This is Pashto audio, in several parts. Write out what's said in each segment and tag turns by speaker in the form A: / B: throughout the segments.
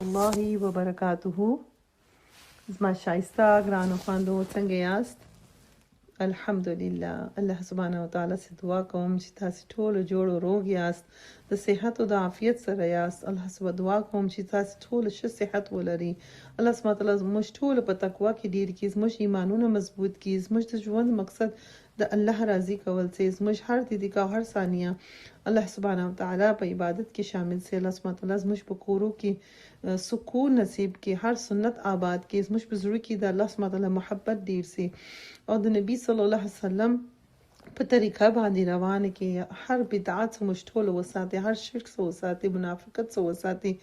A: الله وبرکاته. زما شایسته ګرانو خویندو څنګه یاست؟ الحمدلله. الله سبحانه وتعالی سي دعا کوم چې تاسو ټول جوړ او روغ یاست، د صحت او د عافیت سره یاست. الله سبحانه دعا کوم چې تاسو ټول ښه صحت ولري. الله سبحانه وتعالی زموږ ټول په تقوا کې ډیر کړي، زموږ ایمانونه مضبوط کړي، زموږ د ژوند مقصد د الله راضي کول سي، زموږ هر دقیقه هر ثانیه الله سبحانه وتعالی په عبادت کې شامل سي. الله سبحانه وتعالی زموږ په کورو کې سکون نصیب کې، هر سنت آباد کې، زموږ په زړه کې د الله سبحانه وتعالی محبت ډیر سي او د نبی صلی الله علیه وسلم په طریقه باندې روان کې هر بدعت څخه ټول وساتي، هر شرک څخه وساتي، منافقت څخه وساتي.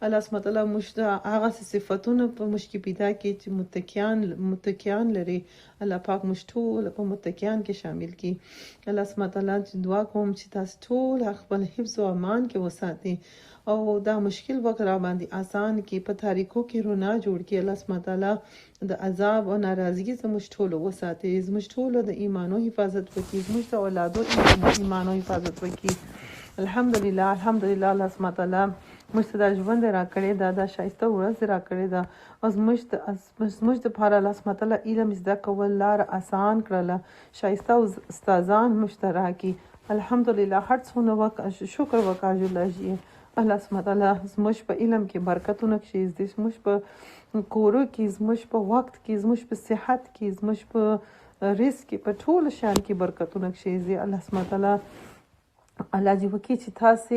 A: الله سبحانه وتعالی موږ ته هغه صفاتونه په موږ کې پیدا کړي چې متکیان لري. الله پاک موږ ټول په متکیان کې شامل کړي. الله سبحانه وتعالی دعا کوم چې تاسو ټول خپل حفظ او امان کې وساتي او دا مشکل وخت را باندې آسان کې په تاریکو کې رونا جوړ کې. الله سبحانه وتعالی د عذاب او ناراضگی زموږ ټول وساتي، زموږ ټول د ایمانو حفاظت وکړي، زموږ د اولادو ایمانو حفاظت وکړي. الحمدلله الحمدلله. الله سبحانه وتعالی موږ ته د ژوند را کړی دا شایسته ورځ را کړی دا او زموږ د لپاره الله سبحانه وتعالی علم زده کول لار آسان کړله، شایسته استادان موږ ته راکړي. الحمدلله. هر څونه شکر وکړو الله سبحانه وتعالی زموږ په علم کې برکتونه کښیږدي، زموږ په کورو کې، زموږ په وخت کې، زموږ په صحت کې، زموږ په رزق کې، په ټول شان کې برکتونه کښیږدي. الله سبحانه وتعالی الله دې وکړي چې تاسو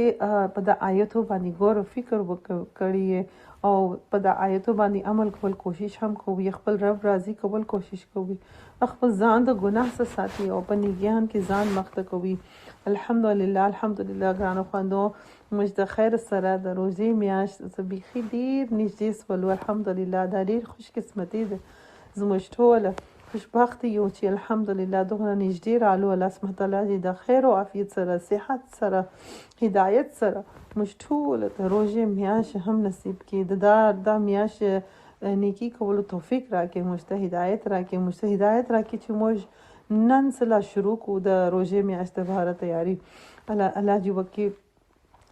A: په د آیاتو باندې غور او فکر وکړئ او په د آیاتو باندې عمل کول کوشش هم کوئ، خپل رب راضي کول کوشش کوئ، خپل ځان د ګناه څخه ساتي او په نیکیان کې ځان مخته کوي. الحمدلله الحمدلله. ګرانو خویندو موږ د خیر سره د روزې میاشت بیخي ډیر نږدې سولو. الحمدلله. دا ډیر خوش قسمتي ده، زموږ ټول خوشبخت یو چې الحمدلله دغه نږدې رالو. الله سبحانه وتعالی د خیر او عافیت سره، صحت سره، هدایت سره موږ ټول د روزې میاشت هم نصیب کړي. دا میاشت نیکی کولو توفیق راکړي، موږ ته هدایت راکړي، موږ ته هدایت راکړي چې موږ نن سلا شروع کو د روزې میاشت لپاره تیاری. الله دې وکړي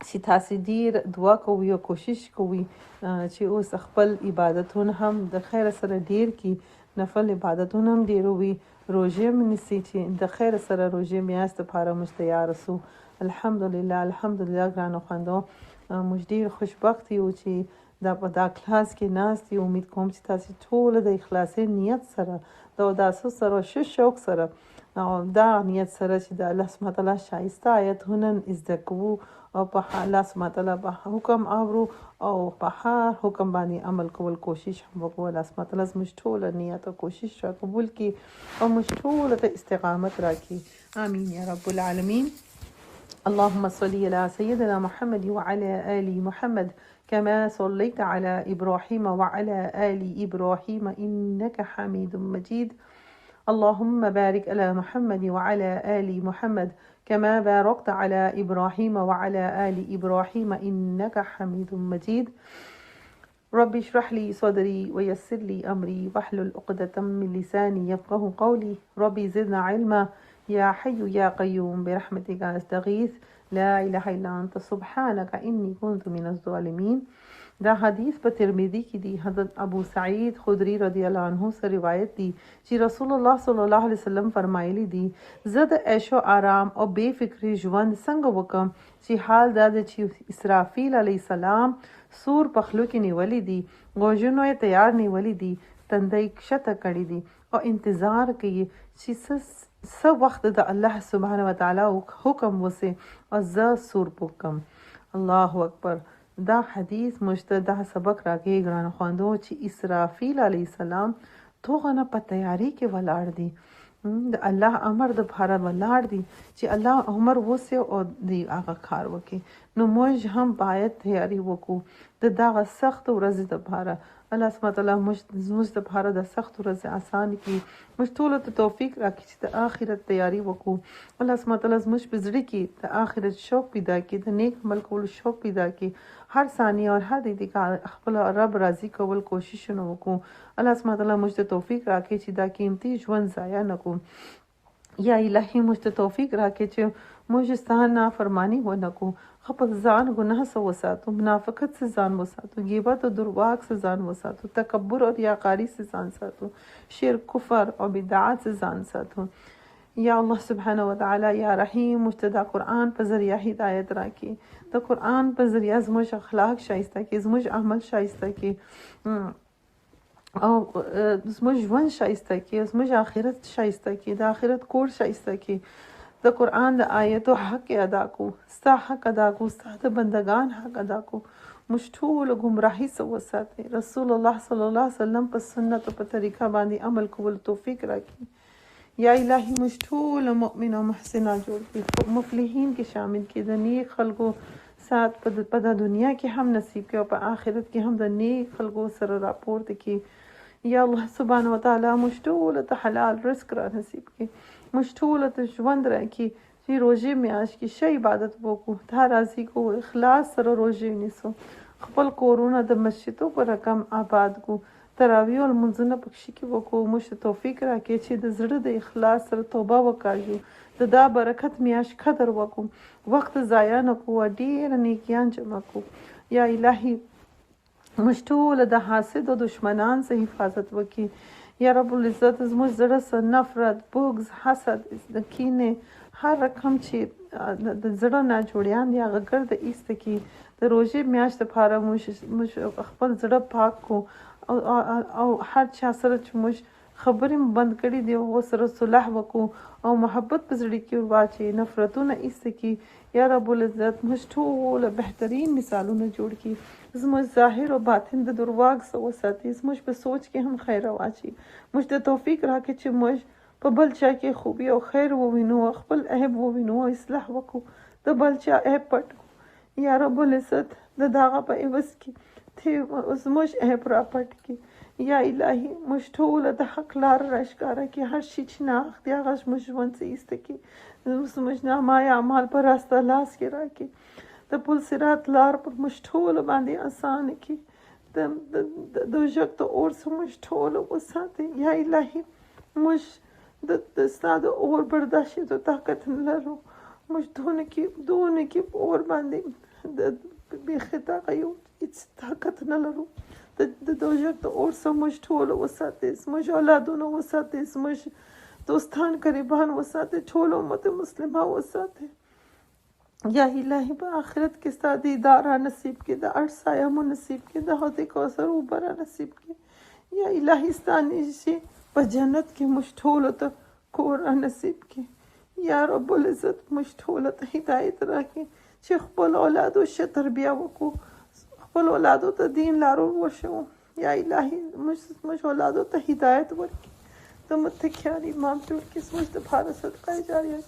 A: چې تاسو ډیر دعا کوئ او کوشش کوئ چې اوس خپل عبادتونه هم د خیر سره ډیر کی، نفل عبادتونه هم ډیر وي، روزې منسي چې د خیر سره روزې میاشت لپاره موږ تیار سو. الحمدلله الحمدلله. ګرانو خویندو موږ ډیر خوشبخت یو چې دا کلاس کې ناست یو. امید کوم چې تاسو ټول د اخلاصي نیت سره د اوداسه سره شوق سره او دا نیت سره چې د الله سبحانه وتعالی شایسته آیتونه زده کوو او په الله سبحانه وتعالی په حکم اورو او په هر حکم باندې عمل کول کوشش هم وکړو. الله سبحانه وتعالی موږ ټول نیت او کوشش را قبول کړي او موږ ټول ته استقامت راکړي. امين يا رب العالمين. اللهم صل على سيدنا محمد وعلى آل محمد كما صليت على إبراهيم وعلى آل إبراهيم إنك حميد مجيد. اللهم بارك على محمد وعلى آل محمد كما باركت على إبراهيم وعلى آل إبراهيم إنك حميد مجيد. رب اشرح لي صدري ويسر لي أمري واحلل عقدة من لساني يفقه قولي. ربي زدنا علما يا حي يا قيوم برحمتك أستغيث لا إله إلا أنت سبحانك إني كنت من الظالمين. دا حدیث په ترمذی کې دی. حضرت ابو سعید خدری رضی الله عنه سره روایت دی چې رسول الله صلی الله علیه وسلم فرمایلی دی زه د عیش او آرام او بے فکری ژوند څنګه وکم چې حال دا چې اسرافیل علیه السلام سور پخلو کې نیولې دي، غوږونه یې تیار نیولې دي، تندې کښته کړې دي او انتظار کوي چې څه وخت د الله سبحانه وتعالی حکم وسه او زه سور پوکم. الله اکبر. دا حدیث مشته دا سبق راکې ګران خواندو چې اسرافیل علی السلام توغه نه په تیاری کې ولاړ دي، د الله امر د بھاره ولاړ دي چې الله عمر وسه او دی هغه کار وکي. نو موږ هم باید تیاری وکړو د دغه سخت ورځې د بھاره. الله سبحانه وتعالی موږ د بھاره د سخت ورځې آسان کړي، موږ ټول ته توفیق راکړي چې د آخرت تیاری وکړو. الله سبحانه وتعالی موږ په زړه کې د آخرت شوق پیدا کړي، د نیک عمل کولو شوق پیدا کړي، هر ثانیه او هر دقیقه خپل رب راضي کول کوششونه وکړو. الله سبحانه وتعالی موږ ته توفیق راکړي چې دا قیمتي ژوند ضایع نه کړو. یا الهي موږ ته توفیق راکړي چې موږ ستا نافرمانی ونه کو خپل ځان ګناه څخه وساتو منافقت څخه ځان وساتو غیبت او درواغ څخه ځان وساتو تکبر او ریاکاری څخه ځان ساتو شرک کفر او بدعات څخه ځان ساتو یا الله سبحانه وتعالی یا رحیم مجتدا قرآن په ذریعہ هدایت راکړي د قرآن په ذریعہ زموږ اخلاق شایسته کړي زموږ عمل شایسته کړي او زموږ ژوند شایسته کړي زموږ آخرت شایسته کړي د آخرت کور شایسته کړي د قرآن د آیتو حق ادا کو ستا حق ادا کو ستا د بندگان حق ادا کو موږ ټول ګمراهي څخه وساتي رسول الله صلی الله علیه وسلم په سنت او په طریقه باندې عمل کول توفیق راکړي یا الهی موږ ټول مؤمن او محسنات جوړ کړي مفلحین کې شامل کړي د نیک خلکو سات په د دنیا کې هم نصیب کړي او په آخرت کې هم د نیک خلکو سره راپورته کړي یا الله سبحانه وتعالی موږ ټول ته حلال رزق را نصیب کړي موږ ټول ته ژوند راکړي چې روژې میاشت کې ښه عبادت وکړو تا راضي کو اخلاص سره روژې ونیسو خپل کورونه د مسجدو په رقم آباد کو تراویح او لمونځونه پکښې کې وکړو موږ ته توفیق راکړي چې د زړه د اخلاص سره توبه وکړو د دا برکت میاشت قدر وکړو وخت ضایع نه کړو ډېر نیکیان جمع کړو یا الهي موږ ټول د حاسد او دشمنان څخه حفاظت وکړي یا رب العزت زموږ زړه سره نفرت بغض حسد د کینې هر رقم چې د زړه نه جوړیان دي هغه ګرد ایسته کړي د روژې میاشت لپاره موږ خپل زړه پاک کو او هر چا سره چې موږ خبرې بند کړي دي هغو سره صلح وکړو او محبت په زړه کې واچوي نفرتونه ایسته کړي یا رب العزت موږ ټول بهترین مثالونه جوړ کړي زموږ ظاهر او باطن د درواغ څخه وساتي زموږ په سوچ کې هم خیر واچي موږ ته توفیق راکړي چې موږ په بل چا کې خوبي او خیر ووینو خپل عیب ووینو او اصلاح وکړو د بل چا عیب پټ یا رب العزت د دغه په عوض کې زموږ عیب را پټ کړي یا الهي موږ ټول د حق لار راښکاره کړي هر شي چې ناحق دی هغه زموږ ژوند څخه ایسته کړي زموږ نامه اعمال په راسته لاس کې راکړي د پل صراط لار پر موږ ټول باندې اسانه کړي د دوزخ د اور څخه موږ ټول وساتي یا الهي موږ د ستا د اور برداشتېدو طاقت نه لرو موږ دونه کې په اور باندې بیخي دغه یو هېڅ طاقت نه لرو د دوزخ د اور څخه موږ ټول وساتي زموږ اولادونه وساتي زموږ دوستان قریبان وساتي ټول امت مسلمه وساتي یا الهي په آخرت کې ستا دیدار را نصیب کړي د اړ سایه مو نصیب کړي د حوض کوثر اوبه را نصیب کړي یا الهي ستا نږدې په جنت کې موږ ټولو ته کور را نصیب کړي یا رب العزت موږ ټولو ته هدایت راکړي چې خپل اولادو ښه تربیه وکړو خپل اولادو ته دین لارو وښیو یا الهي موږ اولادو ته هدایت ورکړي د متقیان امام جوړ کړي زموږ دپاره صدقه جاریه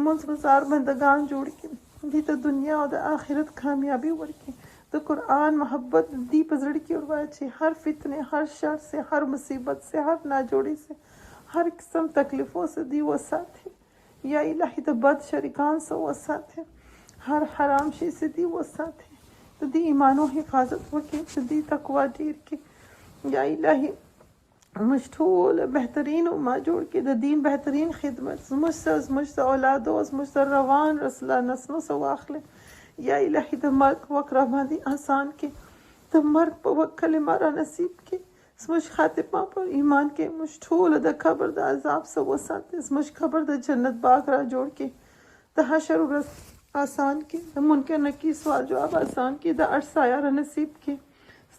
A: منځګزار بندگان جوړ کړي دې ته دنیا او د آخرت کامیابی ورکړي د قرآن محبت دی په زړه کې ورواچي هر فتنه هر شر سے هر مصیبت سے هر ناجوړی سے هر قسم تکلیفوں سے دی وساتي یا الهي د بد شریکان سے وساتي هر حرام شي سے دی وساتي د دې ایمانو حفاظت وکړي د دې تقوا ډیر کړي یا الهي موږ ټول بهترین او ما جوړ کې د دین بهترین خدمت زموږ اولادو زموږ روان رسول نسلو سو واخلي یا الهي د مرګ وخت را باندې آسان کې د مرګ په وخت کلمه را نصیب کې زموږ خاتمه په ایمان کې موږ ټول د قبر د عذاب سو وساتي زموږ قبر د جنت باغ را جوړ کې د حشر ورځ آسان کې د منکر نکیر سوال جواب آسان کې د ارسایا را نصیب کې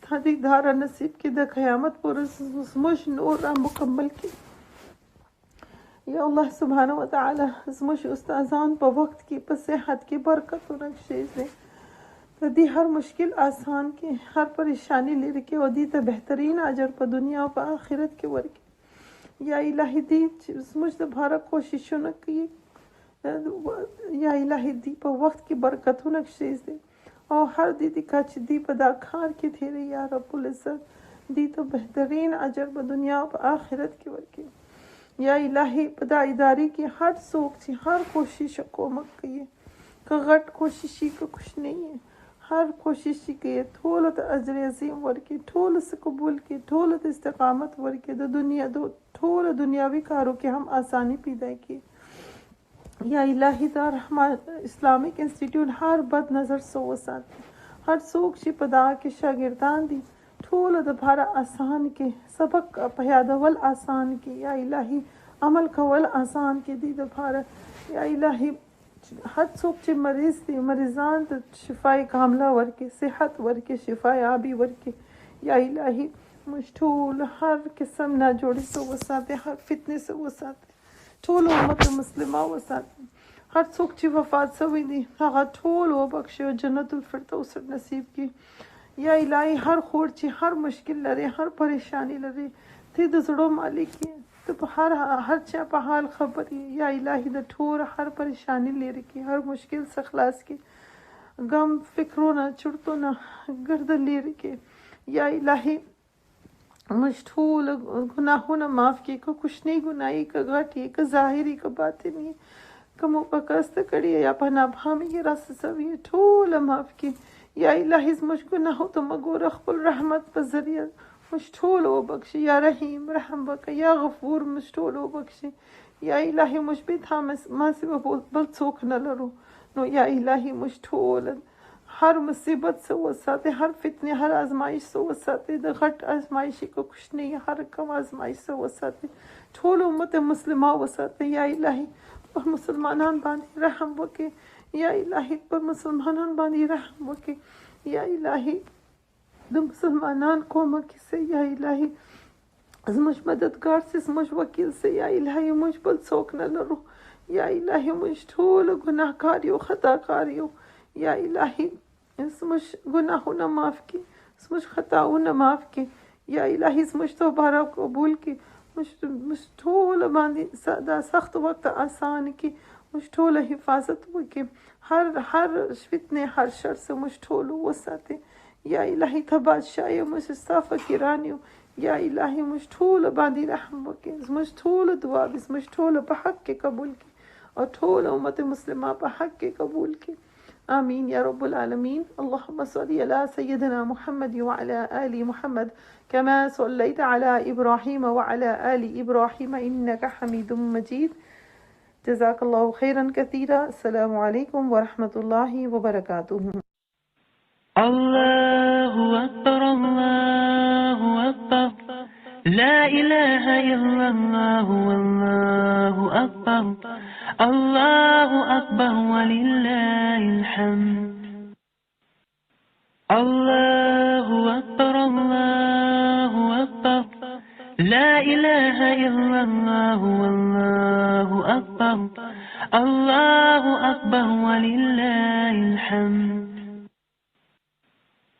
A: ستادی دار نصیب کې د قیامت پر زموږ نور را مکمل کې یا الله سبحانه وتعالی زموږ استادان په وخت کې په صحت کې برکت ورکړي د دې هر مشکل آسان کې هر پریشانی لري کې او دې ته بهترین اجر په دنیا او په آخرت کې ورکړي یا الهي دې زموږ لپاره کوششونه کوي یا الهي دې په وخت کې برکتونه کښې او هر دې کا چې دې په دا کار کې تیرې یا رب العزت دې ته بهترین اجر په دنیا او په آخرت کې ورکړي یا الهي په دا ادارې کې هر څوک چې هر کوشش کومک کوي که غټ کوشش که کوچنی هر کوشش کوي ټول ته اجر عظیم ورکړي ټول څه قبول کړي ټول ته استقامت ورکړي د دنیا ټول دنیاوي کارو کې هم آسانی پیدا کړي یا الهي دا رحمان اسلامیک انسټیټیوټ هر بد نظر سو وساتي. هر څوک چې په دغه کې شاګردان دي ټولو دپاره آسان کې، سبق په یادول آسان کې، یا الهي عمل کول آسان کې دي دپاره. یا الهي هر څوک چې مریض دي مریضان ته شفای کامله ورکې، صحت ورکې، شفای عابي ورکې. یا الهي موږ ټول هر قسم ناجوړي سو وساتي، هر فتنې سو وساتي، ټول امت مسلمه وساتي. هر څوک چې وفات شوی دی هغه ټول وبخښي او جنت الفردوس نصیب کړي. یا الهي هر خور چې هر مشکل لري، هر پریشانی لري، ته د زړه مالک یې، ته په هر چا په حال خبر یې. یا الهي د ټول هر پریشانی لري کړي، هر مشکل څخه خلاص کړي، غم فکرونه چورتونه ګرده لري کړي. یا الهي موږ ټول ګناهونه معاف کړي، که کوچنی ګناه یې، که غټ یې، که ظاهري که باطني، که مو په قصد کړي یا په ناپامي یې راسه سوي، ټوله معاف کړي. یا الهي زموږ ګناهو ته مه ګوره، خپل رحمت په ذریعه موږ ټول وبخښي. یا رحیم رحم وکړه، یا غفور موږ ټول وبخښي. یا الهي موږ بې تا ما سوه بل څوک نه لرو. نو یا الهي موږ ټول هر مصیبت سے وساتي، هر فتنه، هر آزمائش سے وساتي، د غټ آزمائشي که کوچنی هر کم آزمائش سے وساتي، ټول امت مسلمه وساتي. یا الهي پر مسلمانان باندې رحم وکړي. یا الهي پر مسلمانان باندې رحم وکړي. یا الهي د مسلمانان کومک سي. یا الهي زموږ مددگار سي، زموږ وکیل سي. یا الهي موږ بل څوک نه لرو. یا الهي موږ ټول ګناهکار یو، خطاکار یو. یا الهي زموږ ګناهونه معاف کړي، زموږ خطاونه معاف کړي. یا الهي زموږ توبه را قبول کړي. موږ ټول باندې دا سخت وخت آسان کړي، موږ ټول حفاظت وکړي، هر فتنه هر شر سے موږ ټول وساتي. یا الهي ته بادشاه یې، موږ ستا فقیران یو. یا الهي موږ ټول باندې رحم وکړي، زموږ ټول دعا زموږ ټول په حق کې قبول کړي او ټول امت مسلمه په حق کې قبول کړي. آمين يا رب العالمين. اللهم صل على سيدنا محمد وعلى آل محمد كما صليت على إبراهيم وعلى آل إبراهيم إنك حميد مجيد. جزاك الله خيرا كثيرا. السلام عليكم ورحمة الله وبركاته.
B: الله أكبر الله أكبر لا إله إلا الله والله أكبر الله أكبر ولله الحمد. الله أكبر الله أكبر لا إله إلا الله والله أكبر الله أكبر ولله الحمد.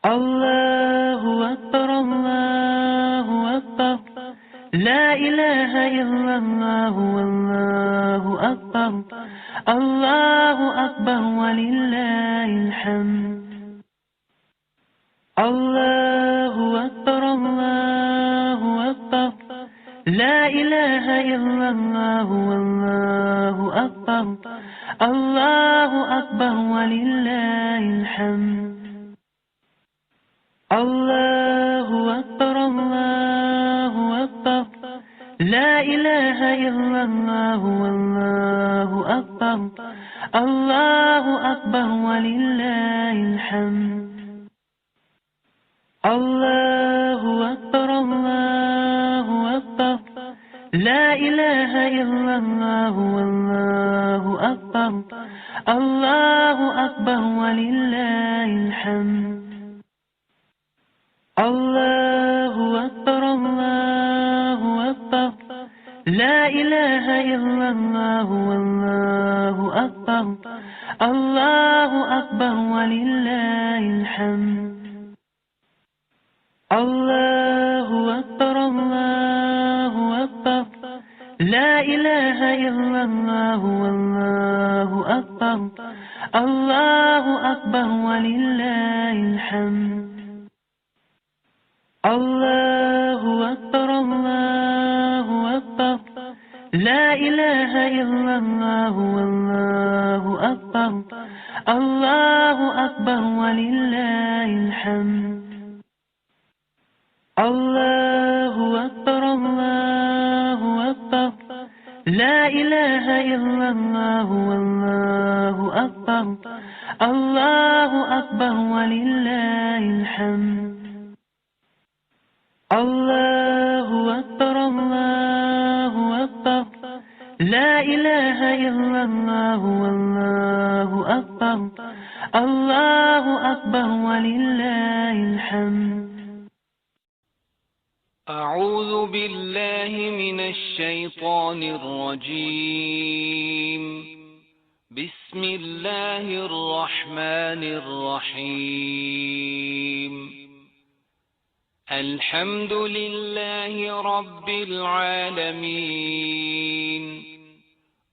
B: الله أكبر الله أكبر لا إله إلا الله والله أكبر الله أكبر ولله الحمد. الله أكبر الله أكبر لا إله إلا الله والله أكبر الله أكبر ولله الحمد. الله أكبر الله أكبر لا إله إلا الله والله أكبر الله أكبر ولله الحمد. الله أكبر الله أكبر لا إله إلا الله والله أكبر الله أكبر ولله الحمد. الله أكبر الله أكبر لا إله إلا الله والله أكبر الله أكبر ولله الحمد. الله أكبر الله أكبر لا إله إلا الله والله أكبر الله أكبر ولله الحمد. الله أكبر الله أكبر لا إله إلا الله والله أكبر الله أكبر ولله الحمد. الله أكبر الله أكبر لا إله إلا الله والله أكبر الله أكبر ولله الحمد الله أكبر الله أكبر لا إله إلا الله والله أكبر الله أكبر ولله الحمد
C: أعوذ بالله من الشيطان الرجيم بسم الله الرحمن الرحيم الحمد لله رب العالمين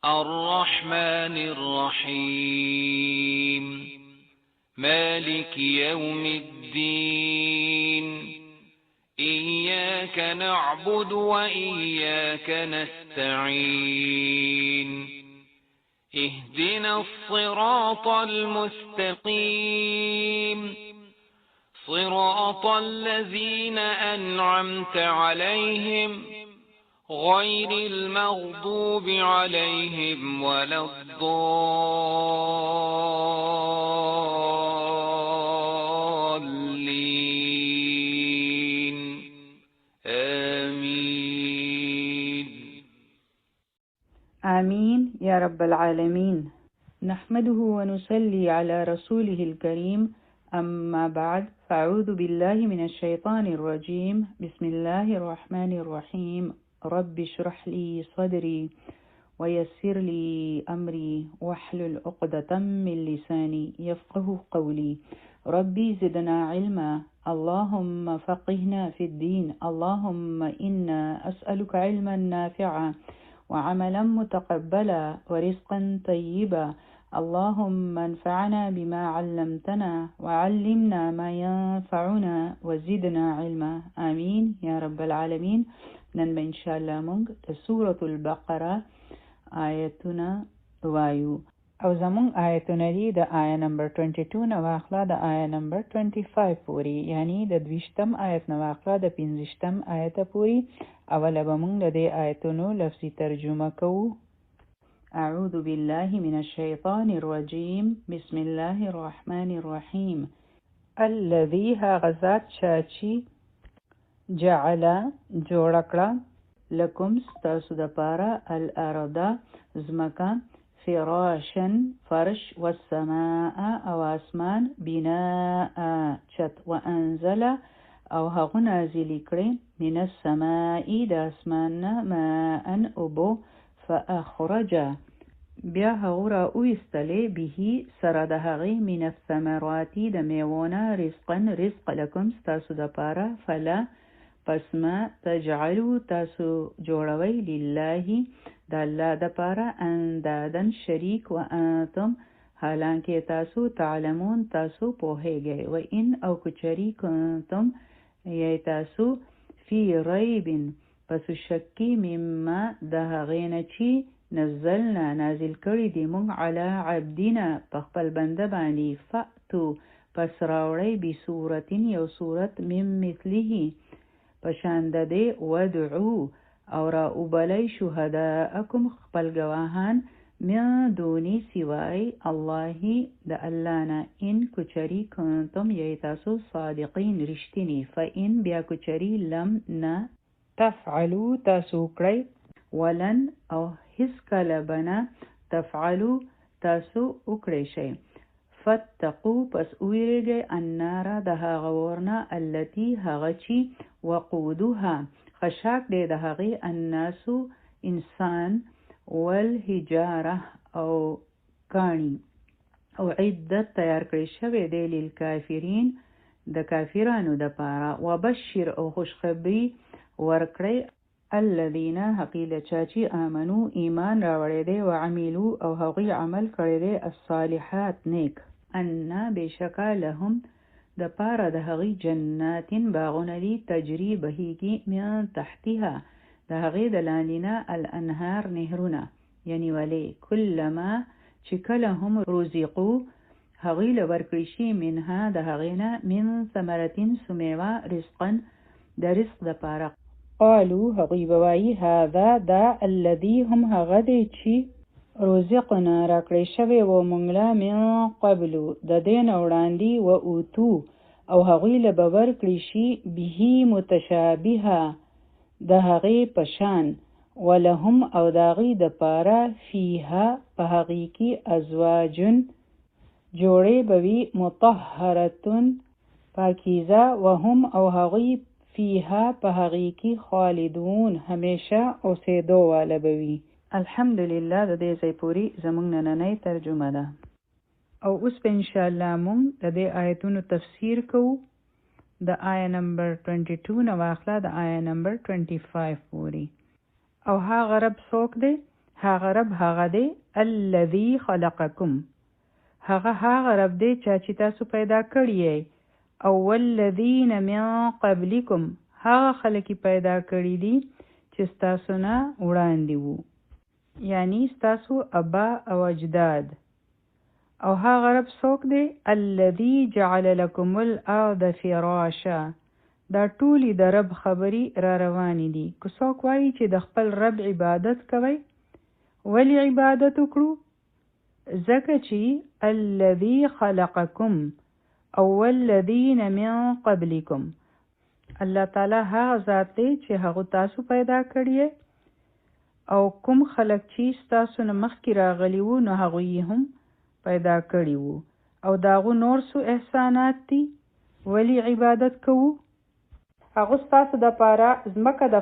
C: الرحمن الرحيم مالك يوم الدين إياك نعبد وإياك نستعين اهدنا الصراط المستقيم صراط الذين أنعمت عليهم غير المغضوب عليهم ولا الضالين آمين
D: آمين يا رب العالمين. نحمده ونصلي على رسوله الكريم. أما بعد، فأعوذ بالله من الشيطان الرجيم. بسم الله الرحمن الرحيم. رب اشرح لي صدري ويسر لي أمري واحلل عقدة من لساني يفقه قولي. ربي زدنا علما، اللهم فقهنا في الدين. اللهم إنا أسألك علما نافعا وعملا متقبلا ورزقا طيبا. اللهم انفعنا بما علمتنا وعلمنا ما ينفعنا وزدنا علما. آمين يا رب العالمين. نن إن شاء الله مونږ د سورة البقره آیتونه وایو، او زمونږ آیتونه دي د آیه نمبر 22 نه واخله د آیه نمبر 25 پورې، یعنی د 20م آیت نه واخله د 50م آیت پورې. اوله به مونږ د دې آیتونو لفظي ترجمه کوو. أعوذ بالله من الشيطان الرجيم. بسم الله الرحمن الرحيم. الذي غزات شاچی جعل جوړکړه لکم ستاسو د پاره الارض زمکا فراشا فرش والسماء او اسمان بناء چت وانزل او هغه نازل کړي من السماء د اسمان ماء ابو فأخرج بیا هغه را اویستلی به سره د هغې من الثمرات د میوونه رزقا رزق لکم ستاسو د پاره فلا پس ما تجعلو تاسو جوړوي لله د الله د پاره اندادن شریک و انتم حالانکه تاسو تعلمون تاسو پوهیږئ. و ان او کچری کنتم یی تاسو فی ریب پس شکی مما د هغې نه چې نزلنا نازل کړي دي مونږ علی عبدنا په خپل بنده باندې فأتو پس راوړئ بصورت یو صورت من مثله پشان د دې ودعو او را اوبلی شهداءکم خپل گواهان من دونی سوای الله د الله نه ان کچری کنتم یی تاسو صادقین رښتینی. فإن بیا کچری لم نه تفعلو تاسو کړئ ولن او هیڅ کله بنا تفعلو تاسو وکړئ شئ. فتقو پس ویریږئ النار د هغه ورنه التي هغه چې وقودها خشاک دی د هغې الناسو انسان والحجاره او کاڼي او عدت تیار کړی شوی دی للکافرین د کافرانو د پاره. وبشر او خوشخبری ورکړی الذین حقیله چاچی آمنو ایمان راوړی دی وعملو او هغوی عمل کړی دی الصالحات نیک ان بشکا لهم د پاره د هغوی جناتین باغونه دي تجری بهیږي من تحتها د هغې د لاندې نه الانهار نهرونه یعنی ولی کلما چې کله هم رزقو هغوی له ورکړی شي منها د هغې نه من ثمرتین سمیوه رزقا د رزق د پاره قالو هغوی بوایي هذا دا الذي هم هغه دی چې رزقنا راکړی شوی و موږ له من قبلو د دې نه وړاندې و اوتو او هغوی له به ورکړي شي به متشابهه د هغې په شان ولهم او د هغې دپاره فیها په هغې کې ازواجن جوړې به وي مطهرتون پاکیزه وهم او هغوی فیها په هغې کې خالدون همیشه اوسېدو واله به وي. الحمدلله د دې ځای پورې زموږ نننۍ ترجمه ده او اوس به انشاءالله موږ د دې آیتونو تفسیر کوو د آیه نمبر 22 نه واخله د آیه نمبر 25 پورې. او هغه رب څوک دی؟ هغه رب هغه دی الذي خلقکم، هغه رب دی چې تاسو پیدا کړی یې، او والذین من قبلکم، هغه خلک پیدا کړی دي چې ستاسو نه وړاندې وو، یعنی ستاسو ابا او اجداد. او هغه رب څوک دی؟ الذي جعل لكم الارض فراشا. دا ټولې د رب خبرې را روانې دي. که څوک وایي چې د خپل رب عبادت کوي، ولی عبادت وکړو؟ ځکه چې الذي خلقکم او والذین من قبلکم، الله تعالی هغه ذات دی چې هغه تاسو پیدا کړی او کوم خلک چې تاسو نه مخکې راغلي وو نو هغه هم پیدا کړی وو. او داغو نور څو احسانات دي، ولی عبادت کوو؟ هغه تاسو د پاره ځمکه د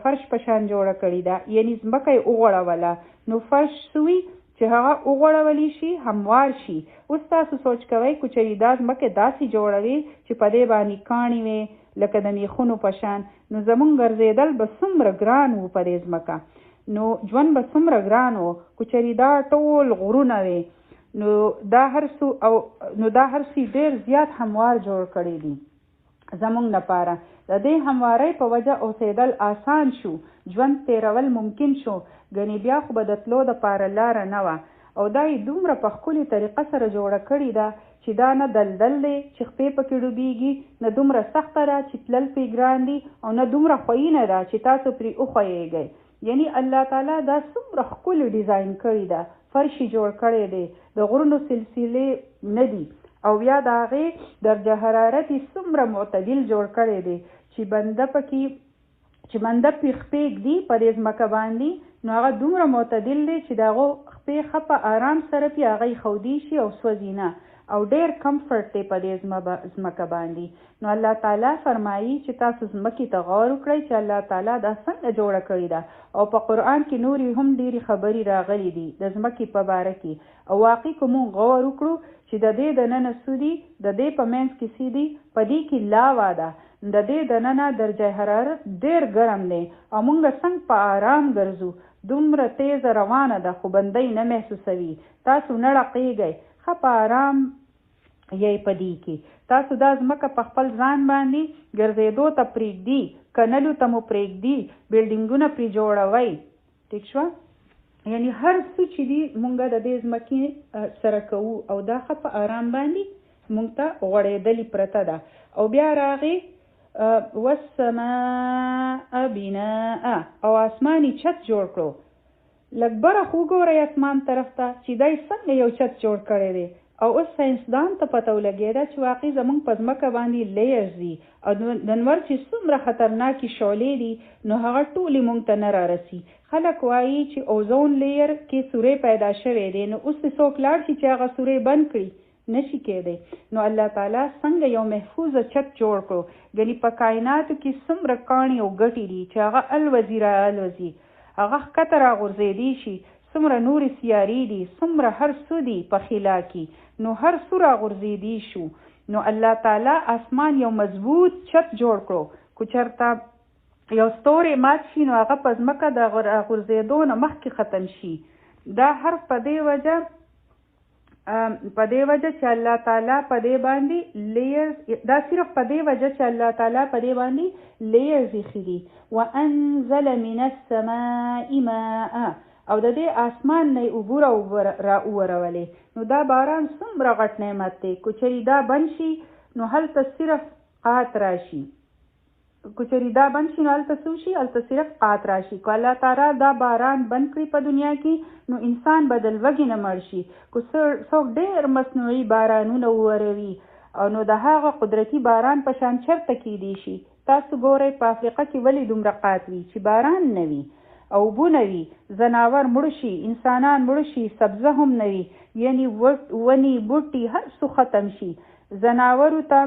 D: فرش په شان جوړه کړې ده، یعنی ځمکه یې وغوړوله نو فرش سوی چې هغه وغوړولی شي هموار شي. اوس تاسو سوچ کوئ که چېرې دا ځمکې داسې جوړوي چې په دې باندې کاڼي وي لکه د میخونو په شان، نو زمونږ ګرځېدل به څومره ګران وو په دې ځمکه، نو ژوند به څومره ګران وو. که چېرې دا ټول غرونه وي نو دا هر څه ډېر زیات هموار جوړ کړي دي زمونږ لپاره. د دې هموارۍ په وجه اوسېدل آسان شو، ژوند تېرول ممکن شو، ګنې بیا خو به د تلو دپاره لاره نه وه. او دا یې دومره په ښکلې طریقه سره جوړه کړې ده چې دا نه دلدل دی چې خپې پکې ډوبېږي، نه دومره سخته ده چې تلل پرې ګران دي، او نه دومره خویینه ده چې تاسو پرې وښویېږئ. یعنی الله تعالی دا څومره ښکلې ډیزاین کړې ده، فرشي جوړ کړی دی، د غرونو سلسلې نه دي، او بیا د هغې درجه حرارت یې څومره معتدل جوړ کړی دی چې بنده پرې خپې ږدي په دې ځمکه باندې نو هغه دومره معتدل دی چې د هغو خپې ښه په آرام سره پرې هغه ښودی شي او سوځي نه، او ډېر کمفرټ دی په دې ځمکه باندې. نو الله تعالی فرمایي چې تاسو ځمکې ته غور وکړئ چې الله تعالی دا څنګه جوړه کړې ده. او په قرآن کې نورې هم ډېرې خبرې راغلي دي د ځمکې په باره کې، او واقعي که مونږ غور وکړو چې د دې دننه څه دي، د دې په منځ کې څه دي، په دې کې لاوا ده، د دې دننه درجه حرارت ډېر ګرم دی، او مونږ څنګه په آرام ګرځو، دومره تیزه روانه ده خو بنده یې نه محسوسوي. تاسو نه ړقېږئ، ښه په آرام یې په دې کې. تاسو دا ځمکه په خپل ځان باندې ګرځېدو ته پرېږدي، کنلو ته مو پرېږدي، بلډینګونه پرې جوړوئ، ټیک شوه؟ یعنی هر څه چې دي مونږ د دې ځمکې سره کوو، او دا ښه په آرام باندې مونږ ته غوړېدلې پرته ده. او بیا راغې والسماء بناء، او آسماني چت جوړ کړو. لږ بره خو وګورئ اسمان طرف ته چې دی څنګه یو چت جوړ کړی دی. او اوس ساینسدان ته پته ولګېده چې واقعي زموږ په ځمکه باندې لیرز دي، او د نور چې څومره خطرناکې شعلې دي نو هغه ټولې مونږ ته نه رارسي. خلک وایي چې اوزون لیر کې سورې پیدا شوی دی، نو اوس څوک لاړ شي چې هغه سورې بند کړي، نشي کېدی. نو الله تعالی څنګه یو محفوظه چت جوړ کړو. ګنې په کائناتو کې څومره کاڼي او ګټې دي چې هغه الوزي را الوزي، هغه ښکته راغورځېدی شي، څومره نورې سیارې دي، څومره هر څه دي په خلا کې، نو هر څه راغورځېدی شو. نو الله تعالی اسمان یو مضبوط چت جوړ کړو. که چېرته یو ستوری مات شي نو هغه په ځمکه د راغورځېدو نه مخکې ختم شي. دا حرف په دې وجه چې الله تعالی په دې باندې لیرز، دا صرف په دې وجه چې الله تعالی په دې باندې لیرز ایښي دي. وانزل من السماء ماء، او د دې آسمان نه اوبه را وورولې. نو دا باران څومره غټ نعمت دی. که چېرې دا بند شي نو هلته صرف قحط راشي، کچری دا بند شي نو هلته څه وشي، هلته صرف قات راشي. که الله تعالی دا باران بند کړي په دنیا کې نو انسان به د لوږې نه مړ شي. که څوک ډېر مصنوعي بارانونه ووروي او نو د هغه قدرتي باران په شان چرته کیدی شي. تاسو ګورئ په افریقا کې ولې دومره قات وي چې باران نه وي او اوبه نه وي، ځناور مړه شي، انسانان مړه شي، سبزه هم نه وي، یعنی ونې بوټي هر څه ختم شي. ځناورو ته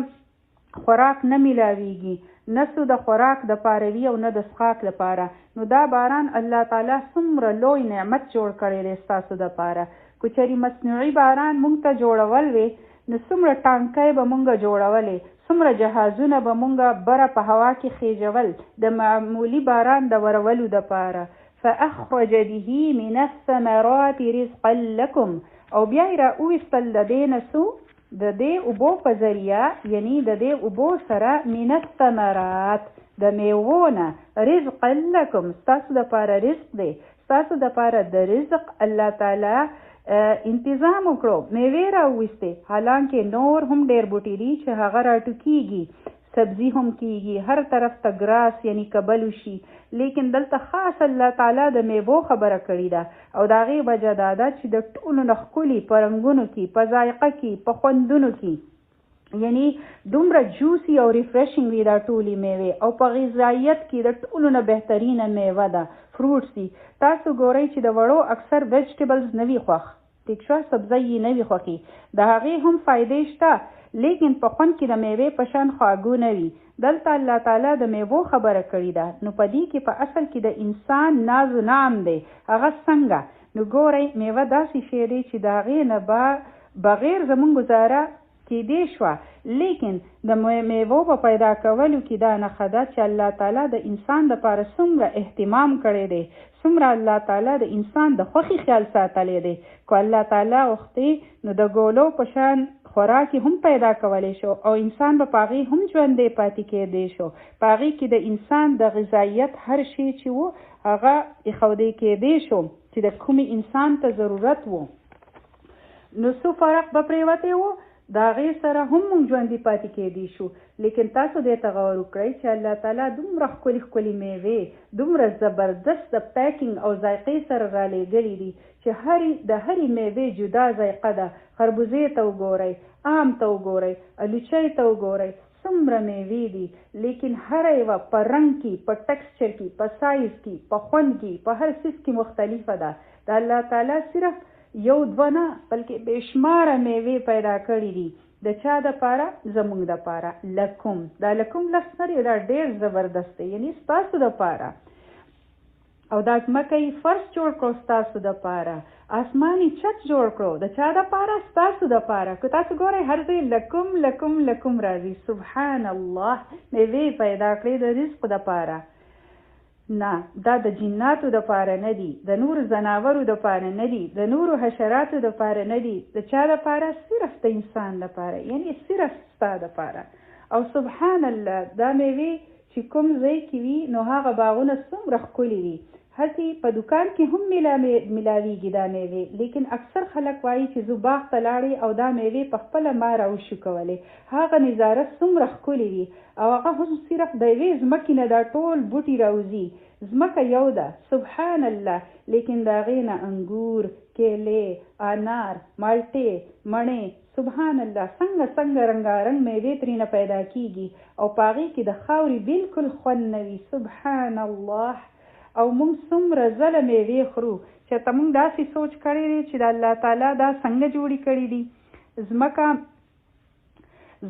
D: خوراک نه میلاویږي، نه څه د خوراک د پاره وي او نه د څښاک لپاره. نو دا باران الله تعالی څومره لوی نعمت جوړ کړی دی ستاسو دپاره. که چېرې مصنوعي باران مونږ ته جوړول وی نو څومره ټانکۍ به مونږ جوړولې، څومره جهازونه به مونږ بره په هوا کې خیژول د معمولي باران د ورولو دپاره. فاخرج به من الثمرات رزقا لكم، او بیا یې را وویستل د دې نه څو د دې اوبو په ذریعه، یعنی د دې اوبو سره من الثمرات د میوو نه، رزقا لكم ستاسو دپاره رزق دی، ستاسو دپاره د رزق الله تعالی انتظام وکړو. میوې راوویستې، حالانکه نور هم ډېر بوټي دي چې هغه راټوکیږي، سبزی هم کیږي، هر طرف ته ګراس یعنی کبل شي، لیکن دلته خاص الله تعالی د میوو خبره کړې ده او د هغې وجه دا ده چې د ټولو نه ښکلي په رنګونو کې، په ذایقه کې، په خوندونو کې، یعنی دومره جوسی او ریفریشنګ وي دا ټولې میوې، او په غذایت کې د ټولو نه بهترینه میوه ده فروټس دي. تاسو ګورئ چې د وړو اکثر ویجټیبلز نه وي خوښ، ټیک شوه، سبزی یې نه وي خوښې، د هغې هم فایدې شته لیکن په خوند کې د میوې په شان خواږه نه وي. دلته الله تعالی د میوو خبره کړې ده. نو په دې کې په اصل کې د انسان ناز و نعم دی. هغه څنګه؟ نو ګورئ میوه داسې شی دی چې د هغې نه بغیر زمونږ گزاره کېدی شوه، لیکن د میوو په پیدا کولو کې دا نښه ده چې الله تعالی د انسان دپاره څومره اهتمام کړی دی، څومره الله تعالی د انسان د خوښې خیال ساتلی دی. که الله تعالی غوښتې نو د ګولو په شان خوراک هم پیدا کولی شو او انسان به په هغې هم ژوندی پاتې کېدی شو. په هغې کې د انسان د غذایت هر شی چې و هغه ایښودی کېدی شو چې د کومې انسان ته ضرورت و. نو څه فرق به پرېوتی و، د هغې سره هم موږ ژوندي پاتې کېدی شو. لیکن تاسو دې ته غور وکړئ چې الله تعالی دومره ښکلي ښکلي میوې دومره زبردست د پیکینګ او ذایقې سره رالیږلي دي چې د هرې میوې جدا ذایقه ده. خربوزې ته وګورئ، آم ته وګورئ، الوچۍ ته وګورئ، څومره میوې دي، لیکن هره یوه په رنګ کې، په ټکسچر کې، په سایز کې، په خوند کې، په هر څیز کې مختلفه ده. د الله تعالی صرف یو دوه نه بلکې بېشماره میوې پیدا کړي دي. د چا دپاره؟ زمونږ دپاره. لکم، دا لکم لفظ نه دا ډېر زبردست دی، یعنی ستاسو دپاره. او دا ځمکه یې فرش جوړ کړو ستاسو دپاره، آسماني چت جوړ کړو د چا دپاره؟ ستاسو دپاره. که تاسو ګورئ هر ځای لکم لکم لکم راځي. سبحان الله، میوې پیدا کړې د رزق دپاره. نه، دا د جناتو دپاره نه دي، د نورو ځناورو دپاره نه دي، د نورو حشراتو دپاره نه دي، د چا دپاره؟ صرف د انسان دپاره، یعنی صرف ستا دپاره. او سبحان الله، دا میوې چې کوم ځای کې وي نو هغه باغونه څومره ښکلي وي. هسې په دکان کې هم میلاویږي دا میوې، لیکن اکثر خلک وایي چې زه باغ ته لاړې او دا میوې په خپله ما راوشو کولی. هغه نظاره څومره ښکلې وي او هغه هم صرف د یوې ځمکې نه دا ټول بوټي راوځي. ځمکه یو ده، سبحان الله، لیکن د هغې نه انګور، کیلې، انار، مالټې، مڼې، سبحان الله، څنګه رنګارنګ میوې ترېنه پیدا کیږي او په هغې کې د خاورې بالکل خوند نه وي. سبحان الله. او موږ څومره ځله میوې خورو چې ته موږ داسې سوچ کړی دی چې د الله تعالی دا څنګه جوړې کړي دي.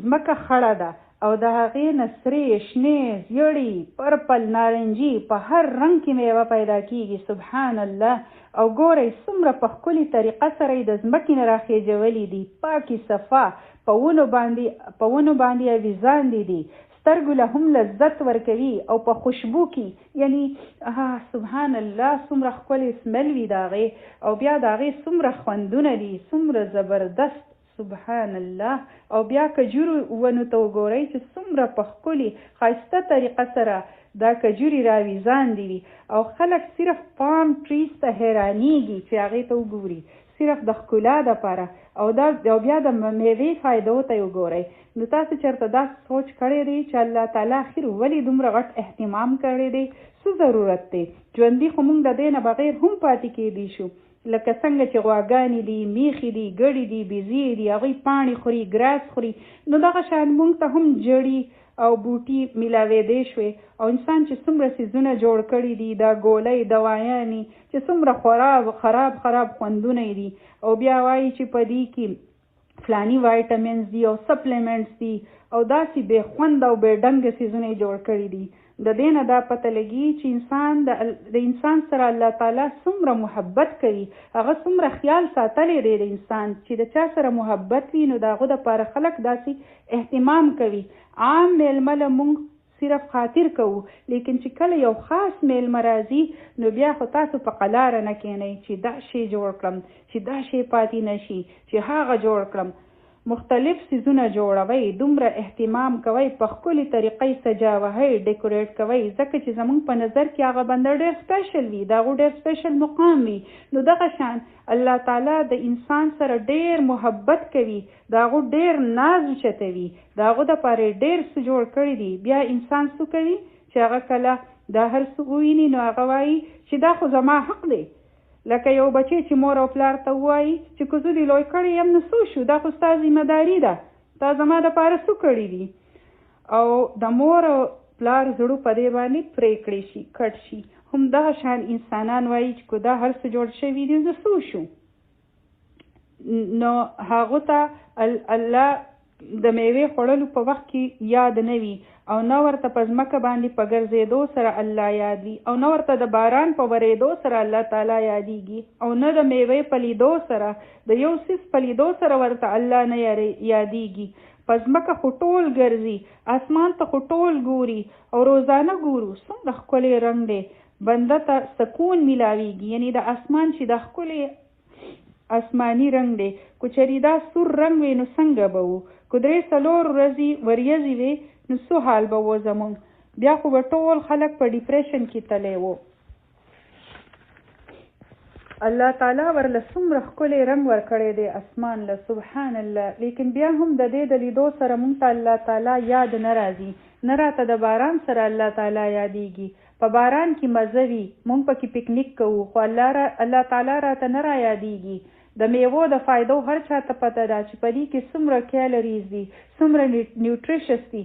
D: ځمکه خړه ده او د هغې نه سرې، شنې، زیړې، پرپل، نارنجي، په هر رنګ کې میوه پیدا کیږي. سبحان الله. او ګورئ څومره په ښکلې طریقه سره یې د ځمکې نه راخېجولي دي، پاکې صفا، په ونو باندې اویزاندې دي، سترګو له هم لذت ورکوي او په خوشبو کې، یعنی سبحان الله، څومره ښکلې سمل وي د هغې، او بیا د هغې څومره خوندونه دي، څومره زبردست. سبحان الله. او بیا کجورو ونو ته وګورئ چې څومره په ښکلې ښایسته طریقه سره دا کجوري راویزاندې وي او خلک صرف پام ټریز ته حیرانېږي چې هغې ته وګوري، صرف د ښکلا دپاره او بیا د میوې فایدو ته یې وګورئ. نو تاسو چېرته دا سوچ کړی دی چې الله تعالی اخر ولې دومره غټ اهتمام کړی دی؟ څه ضرورت دی؟ ژوندي خو موږ د دې نه بغیر هم پاتې کېدی شو. لکه څنګه چې غواګانې دي، میخې دي، ګړې دي، بیزې دي، هغوی پاڼې خوري، ګراس خوري. نو دغه شان موږ ته هم جړي او بوټي میلاوېدی شوې او انسان چې څومره څیزونه جوړ کړي دي، دا ګولۍ دوایانې چې څومره خراب خوندونه دي او بیا وایي چې په دې کې فلانی وایټامینز دي او سپلیمنټس دي او داسې بې خوند او بې ډنګه څیزونه یې جوړ کړي دي. د دې نه دا پته لګي چې انسان د انسان سره الله تعالی څومره محبت کوي، هغه څومره خیال ساتلی دی د انسان چې د چا سره محبت وي نو د هغه دپاره خلک داسې اهتمام کوي. عام میلمه له موږ صرف خاطر کوو، لیکن چې کله یو خاص میلمه راځي نو بیا خو تاسو په قلاره نه کینئ چې دا شی جوړ کړم، چې دا شی پاتې نشي، چې هغه جوړ کړم. مختلف سیزونه جوړوئ، دومره اهتمام کوئ، په ښکلې طریقې سجاوئ، ډیکوریټ کوئ، ځکه چې زموږ په نظر کې هغه بنده ډېر سپیشل وي، د هغو ډېر سپیشل مقام وي. نو دغه شان الله تعالی د انسان سره ډېر محبت کوي، د هغو ډېر ناز اوچتوي، د هغو دپاره یې ډېر څه جوړ کړي دي. بیا انسان څه کوي چې هغه کله دا هر څه وویني نو هغه وایي چې دا خو زما حق دی. لکه یو بچی چې مور او پلار ته ووایي چې که زه دې لوی کړی یم نو څه شو، دا خو ستا ذمهداري ده، تا زما دپاره څه کړي دي. او د مور او پلار زړه په دې باندې پرې کړی شي، کټ شي. همدغه شان انسانان وایي چې که دا هر څه جوړ شوي دي نو څه شو. نو هغو ته الله د میوې خوړلو په وخت کې یاد نه وي او نه ورته په ځمکه باندې په ګرځېدو سره الله یاد وي او نه ورته د باران په ورېدو سره الله تعالی یادېږي او نه د میوې په لیدو سره، د یو څیز په لیدو سره ورته الله نه یادېږي. په ځمکه خو ټول ګرځي، اسمان ته خو ټول ګوري او روزانه ګورو څومره ښکلی رنګ دی، بنده ته سکون میلاویږي. یعنی د اسمان چې د ښکلی آسمانی رنگ دی، کو چری دا سور رنگ وی نو څنګه به وو، کو درې څلور ورځې وریځې وي نو څه حال به و زمونږ، بیا خو به ټول خلک په ډیپریشن کې تللی وو. الله تعالی ورله څومره ښکلی رنګ ورکړی دی اسمان له، سبحان الله. لیکن بیا هم د دې د لیدو سره مونږ ته الله تعالی یاد نه راځي، نه راته د باران سره الله تعالی یادېږي. په باران کې مزه وي، مونږ پکې پکنیک کوو، خو الله تعالی راته نه را یادېږي. د میوو د فایدو هر چاته پته ده چې په دې کې څومره کیلریز دي، څومره نیوټریشس دي،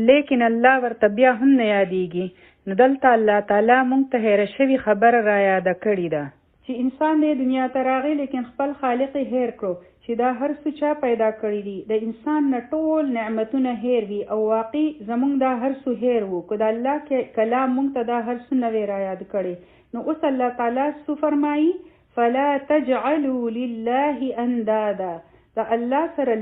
D: لیکن الله ورته بیا هم نه یادېږي. نو دلته الله تعالی مونږ ته هیره شوې خبره را یاده کړې ده چې انسان دې دنیا ته راغی لیکن خپل خالق یې هیر کړو چې دا هر څه چا پیدا کړي دي. د انسان نه ټول نعمتونه هیر وي او واقعي زمونږ دا هر څه هیر وو، که د الله کلام مونږ ته دا هر څه نه وی را یاد کړي. نو اوس الله تعالی څه فرمایي؟ فلا تجعلوا لله اندادا، د الله سره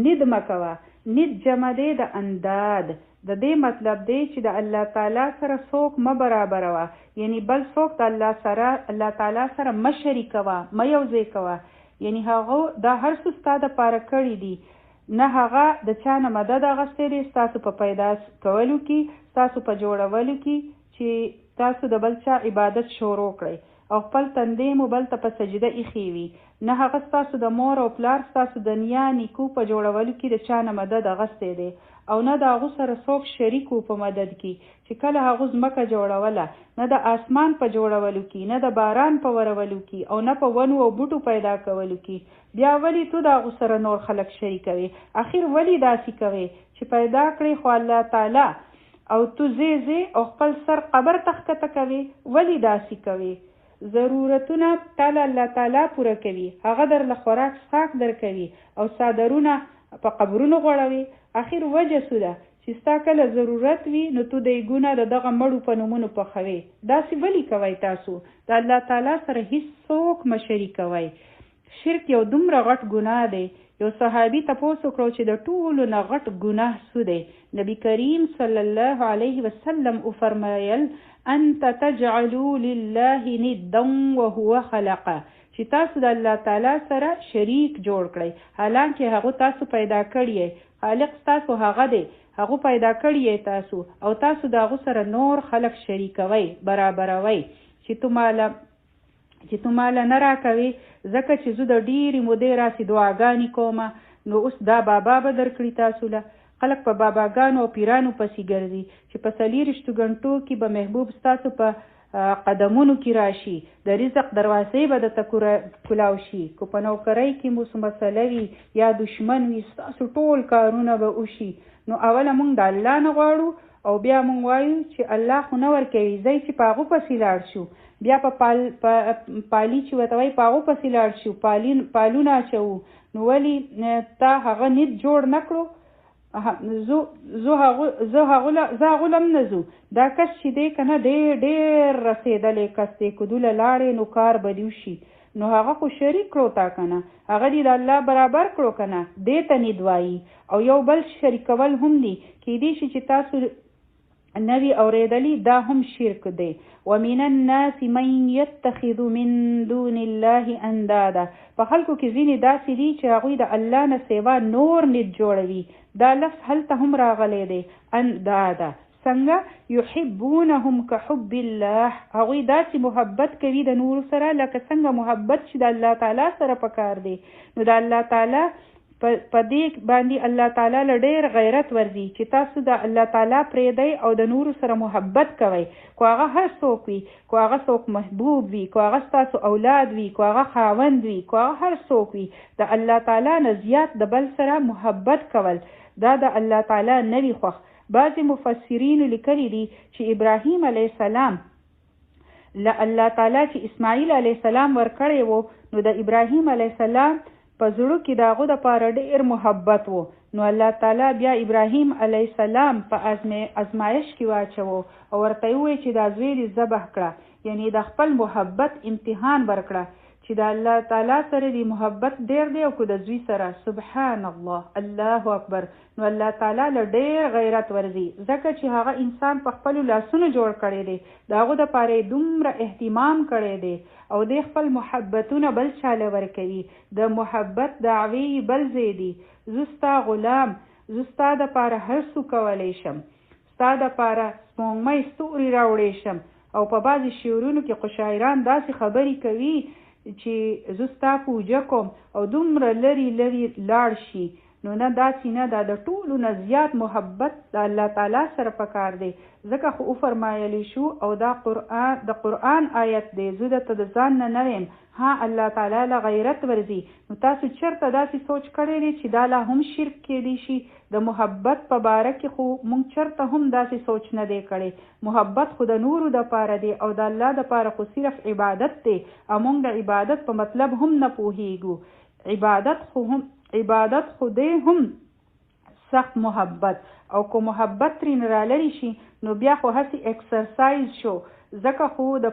D: ند مکوه. ند جمع دی د انداد، د دې مطلب دی چې د الله تعالی سره څوک مه برابروه، یعنی بل څوک د الله تعالی سره مه شریکوه، مه یوځای کوه. یعنی هغه دا هر څه ستا دپاره کړي دي، نه هغه د چا نه مدد اخیستی دی ستاسو په پیدا کولو کې، ستاسو په جوړولو کې چې تاسو د بل چا عبادت شروع کړئ او خپل تندی مو بل ته په سجده ایښی وي، نه هغه ستاسو د مور او پلار ستاسو د نیا نیکو په جوړولو کې د چا نه مدد اخیستی دی او نه د هغو سره څوک شریک و په مدد کې چې کله هغو ځمکه جوړوله، نه د اسمان په جوړولو کې، نه د باران په ورولو کې او نه په ونو او بوټو پیدا کولو کې. بیا ولې تو د هغو سره نور خلک شریکوي؟ اخر ولې داسې کوي چې پیدا کړی خو الله تعالی او تو زی او خپل سر قبر تخکته کوي؟ ولې داسې کوي؟ ضرورتونه تعالی الله تعالی پوره کوي، هغه در له خوراک څښاک در کوي او څادرونه په قبرونو غوړوي. اخر وجه څه ده چې ستا کله ضرورت وي نو تو دیګونه د دغه مړو په نومونو پخوي. داسې ولې کوئ تاسو؟ د الله تعالی سره هیڅ څوک مه شریکوئ. شرک یو دومره غټ ګناه دی. یو صحابي تپوس وکړو چې د ټولو نه غټ ګناه څه دی؟ نبی کریم صلی الله علیه وسلم وفرمایل انت تجعلوا لله ندا وهو خلقه، چې تاسو د الله تعالی سره شریک جوړ کړئ حالانکه هغه تاسو پیدا کړی، خالق تاسو هغه دی، هغه پیدا کړی تاسو او تاسو د هغه سره نور خلق شریکوي، برابروي. چې تو مالا چې تو مال نه راکوي ځکه چې زه د ډېرې مودې راسې دعاګانې کومه، نو اوس دا بابا به درکړي تاسو له. خلک په باباګانو او پیرانو پسې ګرځي چې په 24 غنټو کې به محبوب ستاسو په قدمونو کې راشي، د رزق دروازې به درته کلاو شي. که په نوکرۍ کې مو څه مسله وي یا دشمن وي ستاسو ټول کارونه به وشي. نو اوله موږ د الله نه غواړو او بیا موږ وایو چې الله خو نه ورکوي، ځای چې په هغو پسې لاړ شو، بیا په پالي چې ورته وایي په هغو پسې لاړ شو، پالونه اچوو. نو ولې تا هغه نیت جوړ نه کړو؟ زه هغو لم نه ځو. دا کس چې دی که نه ډېر رسېدلی کس دی، که دوله لاړې نو کار به دې وشي. نو هغه خو شریک کړو تا که نه، هغه دې د الله برابر کړو که نه، دې ته نید وایي. او یو بل شریکول هم دي، کیدای شي چې تاسو نوی اوریدلی دا هم شرک دی. ومن الناس من يتخذ من دون الله اندادا. په خلکو کې ځینې داسې دي چې هغوی د الله نه سیوا نور نید جوړوي. دا لفظ هلته هم راغلی دی، اندادا. څنګه؟ یحبونهم کحب الله. هغوی داسې محبت کوي د نور سره لکه څنګه محبت چې د الله تعالی سره پکار دی. نو د الله تعالی په دې باندې الله تعالی له ډېر غیرت ورځي چې تاسو د الله تعالی پرېږدئ او د نورو سره محبت کوئ. کو هغه هر څوک وي، کو هغه څوک محبوب وي، کو هغه ستاسو اولاد وي، کو هغه خاوند وي، کو هغه هر څوک وي، د الله تعالی نه زیات د بل سره محبت کول دا د الله تعالی نه وي خوښ. بعضې مفسرینو لیکلي دي چې ابراهیم علیه السلام له الله تعالی چې اسماعیل علیه السلام ورکړی و، نو د ابراهیم علیه السلام په زړه کې د هغو دپاره ډېر محبت و. نو الله تعالی بیا ابراهیم علیه السلام په ازمایش کې واچوه او ورته یې وویل چې دا زوی دې ذبح کړه، یعنې د خپل محبت امتحان ورکړه چې د الله تعالی سره دې محبت ډېر دی او که د زوی سره. سبحان الله، الله اکبر. نو الله تعالی له ډېر غیرت ورځي ځکه چې هغه انسان په خپلو لاسونو جوړ کړی دی، د هغو دپاره یې دومره اهتمام کړی دی او دی خپل محبتونه بل چاله ورکوي. د محبت دعوې بل ځای دي. زه ستا غلام، زه ستا دپاره هر څه کولی شم، ستا دپاره سپوږمۍ ستوري راوړی شم. او په بعضې شعرونو کې خو شاعران داسې خبرې کوي چې زه ستا پوجه کوم او دومره لرې لرې لاړ شي. نو نه داسې نه، دا د ټولو نه زیات محبت د الله تعالی سره پکار دی. ځکه خو وفرمایلی شو او دا د قرآن آیت دی، زه درته د ځان نه ویم، ها الله تعالی له غیرت ورځي. نو تاسو چېرته داسې سوچ کړی دی چې دا لا هم شرک کیدی شي؟ د محبت په باره کې خو مونږ چېرته هم داسې سوچ نه دی کړی. محبت خو د نورو دپاره دی او د الله دپاره خو صرف عبادت دی او مونږ د عبادت په مطلب هم نه پوهیږو. عبادت خو دی هم سخت محبت، او که محبت ترې را لرې شي نو بیا خو هسې اکسرسایز شو. ځکه خو د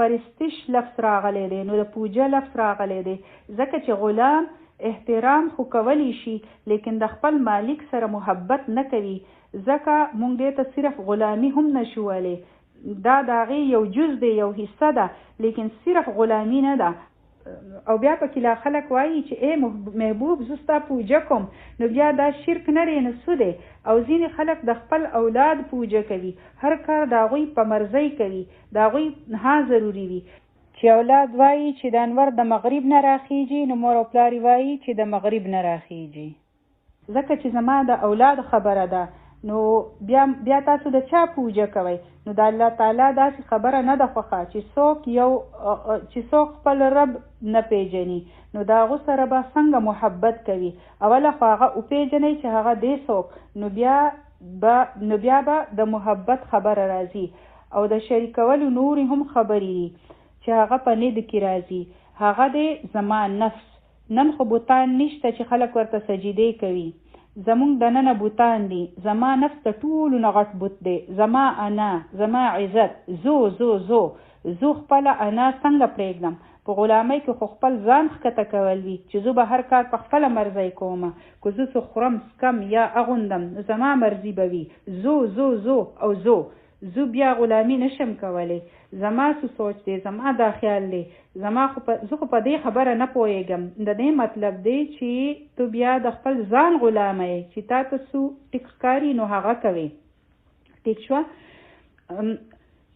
D: پرستش لفظ راغلی دی، نو د پوجه لفظ راغلی دی. ځکه چې غلام احترام خو کولی شي لیکن د خپل مالک سره محبت نه کوي، ځکه مونږ دې ته صرف غلامي هم نشو ویلی. دا د هغې یو جز دی، یو حصه ده، لیکن صرف غلامي نه ده. او بیا پکې لا خلک وایي چې ای محبوب زه ستا پوجه کوم، نو بیا دا شرک نه دی، نو څه دی؟ او ځینې خلک د خپل اولاد پوجه کوي، هر کار د هغوی په مرضۍ کوي، د هغوی ها ضروري وي. چې اولاد وایي چې د انور د مغرب نه راخیږي، نو مور او پلار وایي چې د مغرب نه راخیږي. ځکه چې زما د اولاد خبره ده، نو بیا تاسو د چا پوجه کوئ؟ نو د الله تعالی داسې خبره نه ده خوښه چې څوک خپل رب نه پیژني، نو د هغو سره به څنګه محبت کوي؟ اوله خو هغه وپیژنئ چې هغه دی څوک، نو بیا به د محبت خبره راځي. او د شریکولو نورې هم خبرې دي چې هغه په ند کې راځي. هغه دی زما نفس. نن خو بوتان نشته چې خلک ورته سجدې کوي، زمونږ د ننه بوتان دي. زما نفس د ټولو نه غټ بوت دی. زما انا، زما عزت، زو خپله انا څنګه پرېږدم؟ په غلامۍ کې خو خپل ځان ښکته کول وي چې زه به هر کار په خپله مرضۍ کومه، که زه څه خورم سکم یا اغوندم زما مرضي به وي. زو بیا غلامي نشم کولی. زما څه سوچ دی، زما دا خیال دی، زه خو په دې خبره نه پوهېږم. د دې مطلب دی چې تو بیا د خپل ځان غلامه یې، چې تا ته څه ټیک ښکاري نو هغه کوې. ټیک شوه؟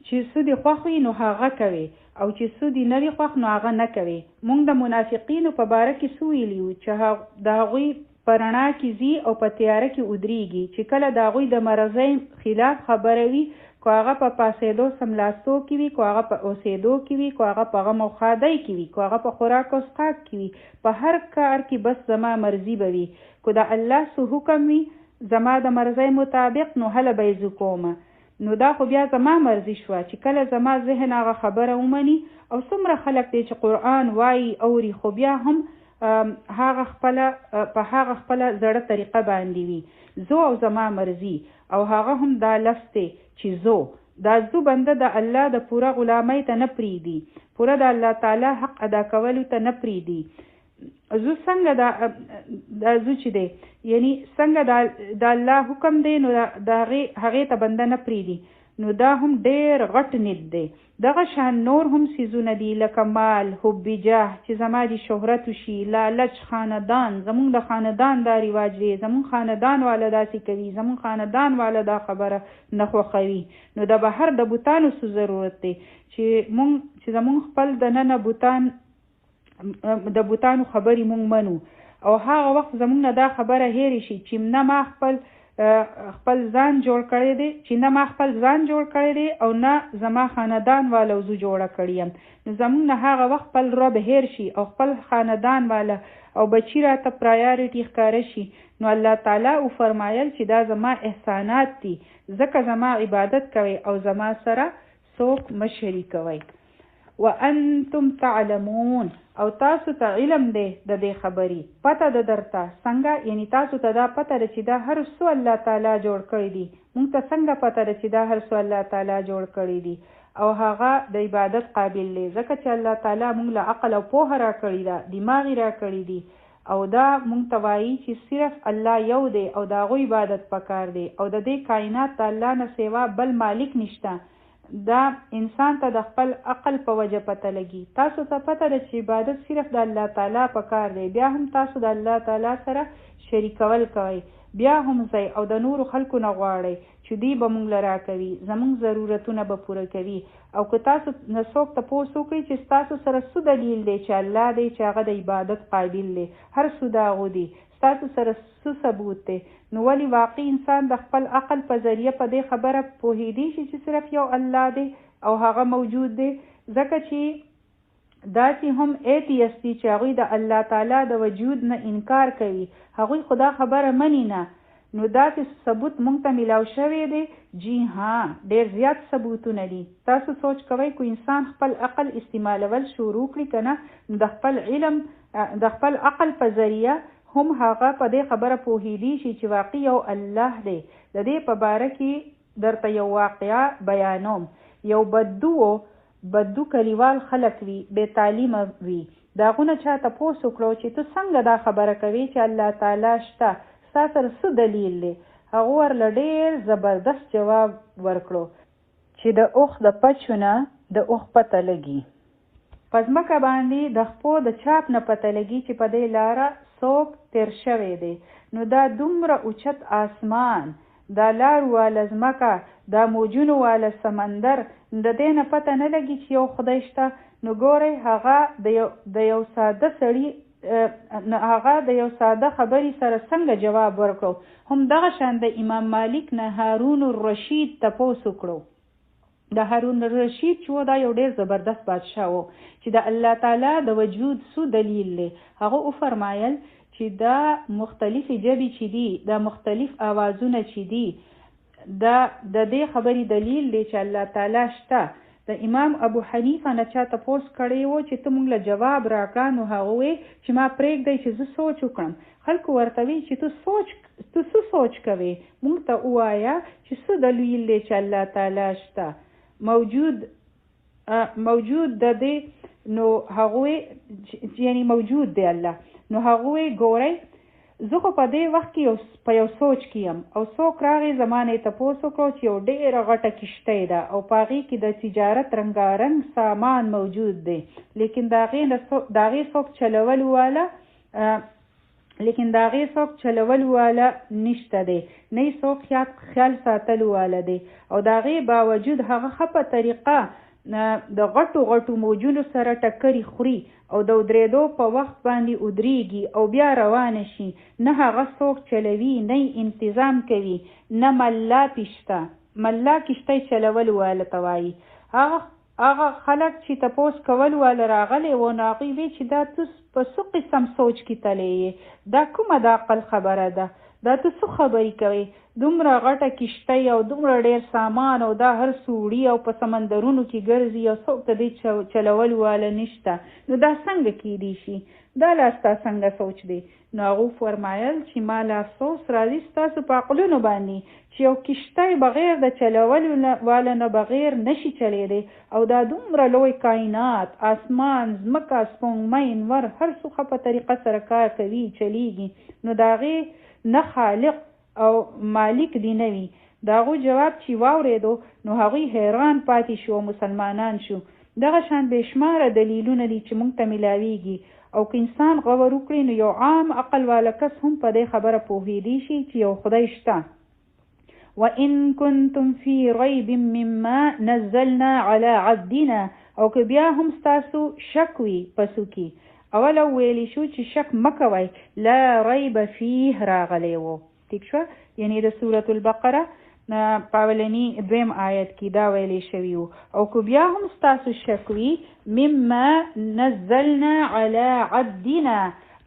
D: چې څه دې خوښ وي نو هغه کوې. او چې څه دي نه وي خوښ نو هغه نه کوي. موږ د منافقینو په باره کې څه ویلي وو چې د هغوی په رڼا کې ځي او په تیاره کې ودرېږي، چې کله د هغوی د مرضۍ خلاف خبره وي، کو هغه په پاسېدو سملاستو کې وي، کو هغه په اوسېدو کې وي، کو هغه په غم او ښادۍ کې وي، کو هغه په خوراک او څښاک کې وي، په هر کار کې بس زما مرضي به وي. کو د الله څه حکم وي زما د مرضۍ مطابق نو هله به یې زه کومه. نو دا خو بیا زما مرضي شوه چې کله زما ذهن هغه خبره ومني. او څومره خلک دی چې قرآن وایي اوري خو بیا هم هغه خپله زړه طریقه باندې وي زو او زما مرضي. او هغه هم دا لفظ دی چې زو دا زو بنده د الله د پوره غلامۍ ته نه پریږدي، پوره د الله تعالی حق ادا کولو ته نه پریږدي. زو څنګه دا زو چې دی یعنی څنګه د الله حکم دی نو د هغې ته بنده نه پریږدي، نو دا هم ډېر غټ نیت دی. دغه شان نور هم څیزونه دي لکه مال، حب جاه چې زما د شهرت وشي، لالچ، خاندان، زمونږ د خاندان دا رواج دی، زمونږ خاندان والا داسې کوي، زمونږ خاندان والا دا خبره نه خوښوي. نو د بهر د بوتانو څه ضرورت دی چې زمونږ خپل دننه د بوتانو خبرې مونږ منو، او هغه وخت زمونږ نه دا خبره هېرې شي چې نه ما خپل ځان جوړ کړی دی، چې نه ما خپل ځان جوړ کړی دی او نه زما خاندان والا زه جوړه کړی یم. نو زمونږ نه هغه وخت خپل رب هیر شي او خپل خاندان والا او بچی راته پرایارټي ښکاره شي. نو الله تعالی او فرمایل چې دا زما احسانات دي، ځکه زما عبادت کوئ او زما سره څوک مه شریکوئ. وانتم تعلمون او تاسو ته علم دی د دې خبرې، پته ده درته څنګه، یعنی تاسو ته دا پته ده چې دا هر څه الله تعالی جوړ کړی دي. موږ ته څنګه پته ده چې دا هر څه الله تعالی جوړ کړی دي او هغه د عبادت قابل دی، ځکه چې الله تعالی موږ له عقل او پوهه را کړی ده، دماغ را کړی دي، او دا موږ ته وایي چې صرف الله یو دی او د هغو عبادت پکار دی، او د دې کائنات د الله نه سوا بل مالک نشته. دا انسان ته د خپل عقل په وجه پته لګي. تاسو ته پته ده چې عبادت صرف د الله تعالی پکار دی، بیا هم تاسو د الله تعالی سره شریکول کوئ، بیا هم ځئ او د نورو خلکو نه غواړئ چې دوی به موږ له راکوي، زموږ ضرورتونه به پوره کوي. او که تاسو نه څوک تپوس وکړي چې ستاسو سره څه دلیل دی چې الله دی چې هغه د عبادت قابل دی، هر څه د هغو دی، ستاسو سره څه ثبوت دی، نو ولې واقعي انسان د خپل عقل په ذریعه په دې خبره پوهېدی شي چې صرف یو الله دی او هغه موجود دی. ځکه چې داسې هم ایتیست دي چې هغوی د الله تعالی د وجود نه انکار کوي، هغوی خدا خبره مني نه. نو داسې ثبوت موږ ته میلاو شوی دی. جی ها ډېر زیات ثبوتونه دي. تاسو سوچ کوئ که انسان خپل عقل استعمالول شروع کړي که نه، نو د خپل علم د خپل عقل په ذریعه هم هغه په دې خبره پوهېدی شي چې واقعي یو الله دی. د دې په باره کې درته یو واقعه بیانوم. یو بدو کلیوال خلک وي، بې تعلیمه وي، د هغو نه چا تپوس وکړو چې ته څنګه دا خبره کوې چې الله تعالی شته، ستا سره څه دلیل دی؟ هغو ورله ډېر زبردست جواب ورکړو چې د اوښ د پچو نه د اوښ پته لګي، په ځمکه باندې د خپو د چاپ نه پته لګي چې په دې لاره څوک تیر شوی دی. نو دا دومره اوچت آسمان، دا لار والا ځمکه، دا موجونو والا سمندر، د دې نه پته نه لګي چې یو خدای شته. نو ګورئ هغه د یو ساده سړي هغه د یو ساده خبرې سره څنګه جواب ورکړو. هم دغه شان د امام مالک نه هارون الرشید تپوس وکړو. د هارون الرشید چې دا یو ډېر زبردست بادشاه و چې د الله تعالی د وجود څو دلیل دی. هغه وفرمایل چې دا مختلفې ژبې چې دي، دا مختلف آوازونه چې دي، د دې خبرې دلیل دی چې الله تعالی شته. د امام ابو حنیفه نه چا تپوس کړی و چې ته موږ له جواب راکړه، نو هغه وی چې ما پرېږدی چې زه سوچ وکړم. خلکو ورته وی چې ته څه سوچ کوې، موږ ته ووایه چې څه دلیل دی چې الله تعالی شته، موجود د دې. نو هغوی یعنی موجود دی الله. نو هغوی ګورئ زه خو په دې وخت کې په یو سوچ کې یم، او څوک راغی زما نه یې تپوس وکړو چې یو ډېره غټه کښتۍ ده او په هغې کې د تجارت رنګارنګ سامان موجود دی، لیکن د هغې څوک چلولو والا نشته دی، نه یې څوک خیال ساتلو والا دی، او د هغې باوجود هغه ښه په طریقه د غټو غټو موجونو سره ټکرې خوري او د ودرېدو په وخت باندې ودرېږي او بیا روانه شي، نه هغه څوک چلوي نه انتظام کوي، نه ملا پشته. ملا کشتی چلول واله ته وایي. هغه خلک چې تپوس کول واله راغلی و نو هغوی وی چې دا ته په څه قسم سوچ کې تللی یې، دا کومه د عقل خبره ده، دا ته څه خبرې کوې، دومره غټه کشتی او دومره ډېر سامان او دا هر څه وړي او په سمندرونو کې ګرځي او څوک ته دې چلول واله نشته، نو دا څنګه کیدی شي، دا لا ستا څنګه سوچ دی. نو هغو فرمایل چې ما لا افسوس راځي ستاسو په عقلونو باندې چې یو کشتی بغیر د چلولو واله نه بغیر نشي چلیدی او دا دومره لوی کائنات، آسمان، ځمکه، سپوږمۍ، انور، هر څه په طریقه سره کار کوي چلیږي، نو د هغې نه خالق او مالک دی نه وي. د هغو جواب چې واورېدو نو هغوی حیران پاتې شو او مسلمانان شو. دغه شان بېشماره دلیلونه دي چې موږ ته میلاویږي او که انسان غور وکړي نو یو عام عقل والا کس هم په دې خبره پوهېدی شي چې یو خدای شته. وَإِن كُنتُمْ فِي رَيْبٍ مِّمَّا نَزَّلْنَا عَلَى عَبْدِنَا، او که بیا هم ستاسو شک وي پسو کې، اوله ویلی شو چې شک مکوئ، لا ریب فیه راغلی و. ٹھیک شو؟ یعنی د سورة البقره په اولني دویم آیت کې دا ویلی شوي وو. او که بیا هم ستاسو شک وي، مما نزلنا علی عبدنا،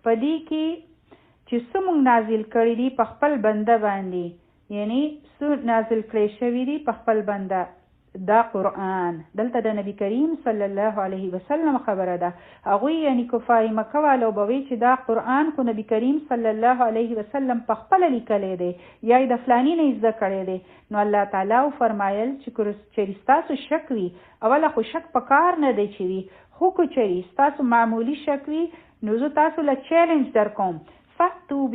D: په دې کې چې څه موږ نازل کړي دي په خپل بنده باندې، یعنی څه نازل کړی شوي دي په خپل بنده، دا قرآن. دلته د نبی کریم صلی الله علیه وسلم خبره ده. هغوی یعنی کفار مکه والو به وی چې دا قرآن خو نبی کریم صلی الله علیه وسلم په خپله لیکلی دی یا یې د فلاني نه زده کړی دی. نو الله تعالی فرمایل چې چېرې ستاسو شک وي، اوله خو شک په کار نه دی چې وي، خو که چېرې ستاسو معمولی شک وي نو زه تاسو له چیلنج در کوم، فَأْتُوا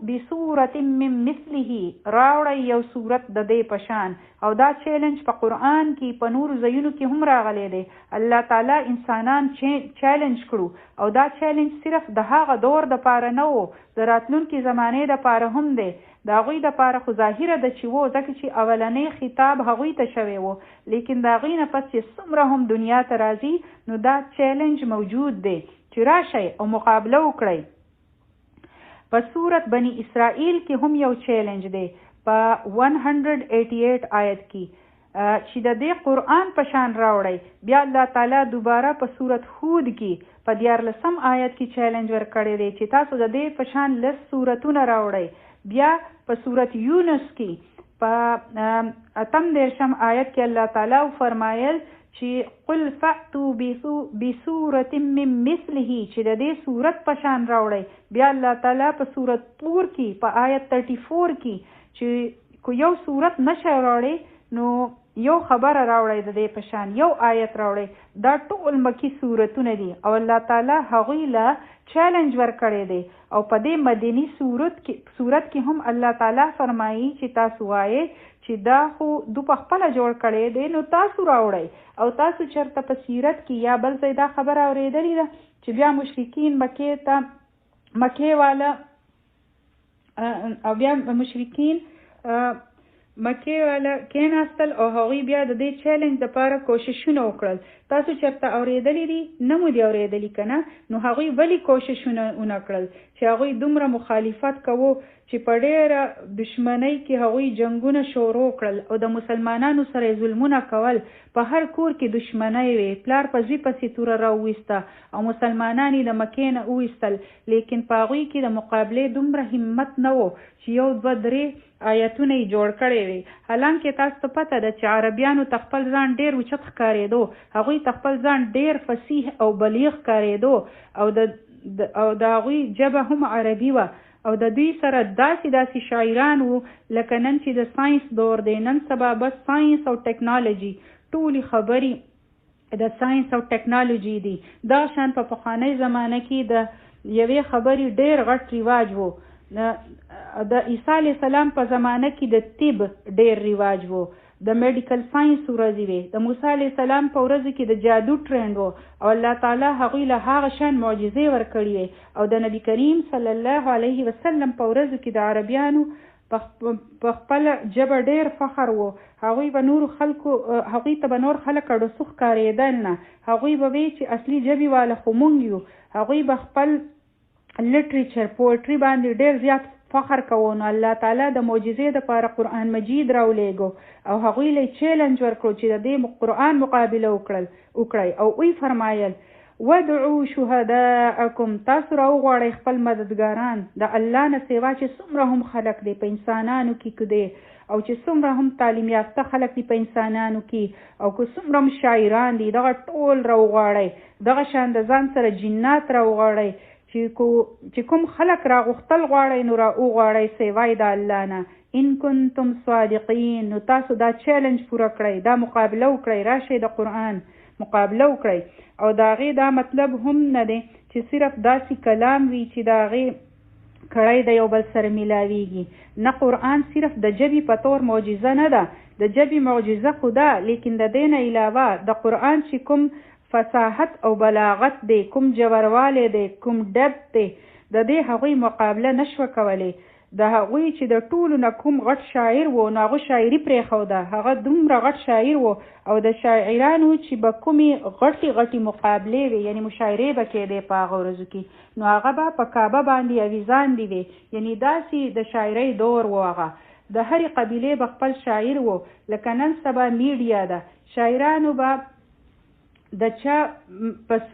D: بِسُورَةٍ مِّن مِثْلِهِ، راوړئ یو صورت د دې په شان. او دا چیلنج په قرآن کې په نورو ځایونو کې هم راغلی دی. الله تعالی انسانان چیلنج کړو او دا چیلنج صرف د هغه دور د پاره نه و، د راتلونکي زمانې د پاره هم دی. د هغوی د پاره خو ظاهره ده چې و، ځکه چې اولنی خطاب هغوی ته شوی و، لیکن د هغوی نه پس چې څومره هم دنیا ته راځي نو دا چیلنج موجود دی چې راشئ او مقابله وکړئ. په سورت بنی اسرائیل کې هم یو چیلنج دی په 188 آیت کې چې د دې قرآن په شان راوړی. بیا الله تعالی دوباره په سورت هود کې په 14 آیت کې چیلنج ورکړی دی چې تاسو د دې په شان 10 سورتونه راوړئ. بیا په سورت یونس کې په 18 آیت کې الله تعالی فرمایل چې قل فأتوا بسورة من مثله، چې د دې صورت په شان راوړئ. بیا الله تعالی په سورت طور کې په آیت 34 کې چې کو یو صورت نشه راوړئ نو یو خبره راوړئ د دې په شان، یو آیت راوړئ. دا ټول مکی صورتونه دي او الله تعالی هغوی له چیلنج ورکړی دی. او په دې مدني صورت کې هم الله تعالی فرمایي چې تاسو وایئ چې دا خو دو په خپله جوړ کړی دی، نو تاسو راوړئ. او تاسو چېرته په سیرت کې یا بل ځای دا خبره اورېدلې ده چې بیا مشرکین مکې والا او بیا مشرکین مکې والا کېناستل او هغوی بیا د دې چیلنج دپاره کوششونه وکړل. تاسو چېرته اورېدلي دي؟ نه مو دي اورېدلي که نه؟ نو هغوی ولې کوششونه ونه کړل چې هغوی دومره مخالفت کوو چې په ډېره دشمنۍ کې هغوی جنګونه شروع کړل او د مسلمانانو سره ظلمونه کول. په هر کور کې دشمنۍ وې، پلار په زوی پسې توره راوویسته او مسلمانان یې د مکې نه وویستل، لیکن په هغوی کې د مقابلې دومره همت نه و چې یو دوه درې آیتونه یې جوړ کړی وي. حالانکه تاسو ته پته ده چې عربیانو ته خپل ځان ډېر اوچت ښکارېدو، هغوی ته خپل ځان ډېر فصیح او بلیغ ښکارېدو او د هغوی ژبه هم عربي وه او د دوی سره داسې شاعران وو لکه نن چې د ساینس دور دی. نن سبا بس ساینس او ټیکنالوژي، ټولې خبرې د ساینس او ټیکنالوژي دي. دا شان په پخوانۍ زمانه کې د یوې خبرې ډېر غټ رواج وو. د عیسی علیه السلام په زمانه کې د طب ډېر رواج وو، د میډیکل ساینس ورځې وې. د موسی علیه السلام په ورځو کې د جادو ټرینډ وو او الله تعالی هغوی له هغه شان معجزې ورکړې وې. او د نبی کریم صلی الله علیه وسلم په ورځو کې د عربیانو په خپل ژبه ډېر فخر و. هغوی به نور خلکو هغوی ته به نور خلک اړوسو ښکارېدل نه. هغوی به وی چې اصلي ژبې والا خو مونږ یو. هغوی به خپل لټریچر پوئټري باندې ډېر زیات فخر کوو. نو الله تعالی د معجزې دپاره قرآن مجید راولېږو او هغوی له چیلنج ورکړو چې د دې قرآن مقابله وکړئ او وی فرمایل ودعو شهداءکم، تاسو راوغواړئ خپل مددګاران د الله نه سوا چې څومره هم خلق دی په انسانانو کې کدی او چې څومره هم تعلیم یافته خلق دی په انسانانو کې او که څومره هم شاعران دي دغه ټول راوغواړئ. دغه شان د ځان سره جنات راوغواړئ چې کوم خلق راغوښتل غواړئ نو راوغواړئ سوای د الله نه. ان کنتم صادقین، نو تاسو دا چیلنج پوره کړئ، دا مقابله وکړئ، راشئ د قرآن مقابله وکړئ. او د هغې دا مطلب هم نه دی چې صرف داسې کلام وي چې د هغې کړی د یو بل سره میلاویږي. نه، قرآن صرف د ژبې په طور معجزه نه ده، د ژبې معجزه خو ده، لیکن د دې نه علاوه د قرآن چې کوم فصاحت او بلاغت دی، کوم جوړوالی دی، کوم ډب دی، د دې هغوی مقابله نشوه کولی. د هغوی چې د ټولو نه کوم غټ شاعر و نو هغه شاعري پرېښوده، هغه دومره غټ شاعر و. او د شاعرانو چې به کومې غټې مقابلې وي، یعنی مشاعرې به کېدې په هغه ورځو کې، نو هغه به په کعبه باندې اویزان دي وي، یعنی داسې د شاعرۍ دور و. هغه د هرې قبیلې به خپل شاعر و. لکه نن سبا میډیا ده، شاعرانو به د چا پس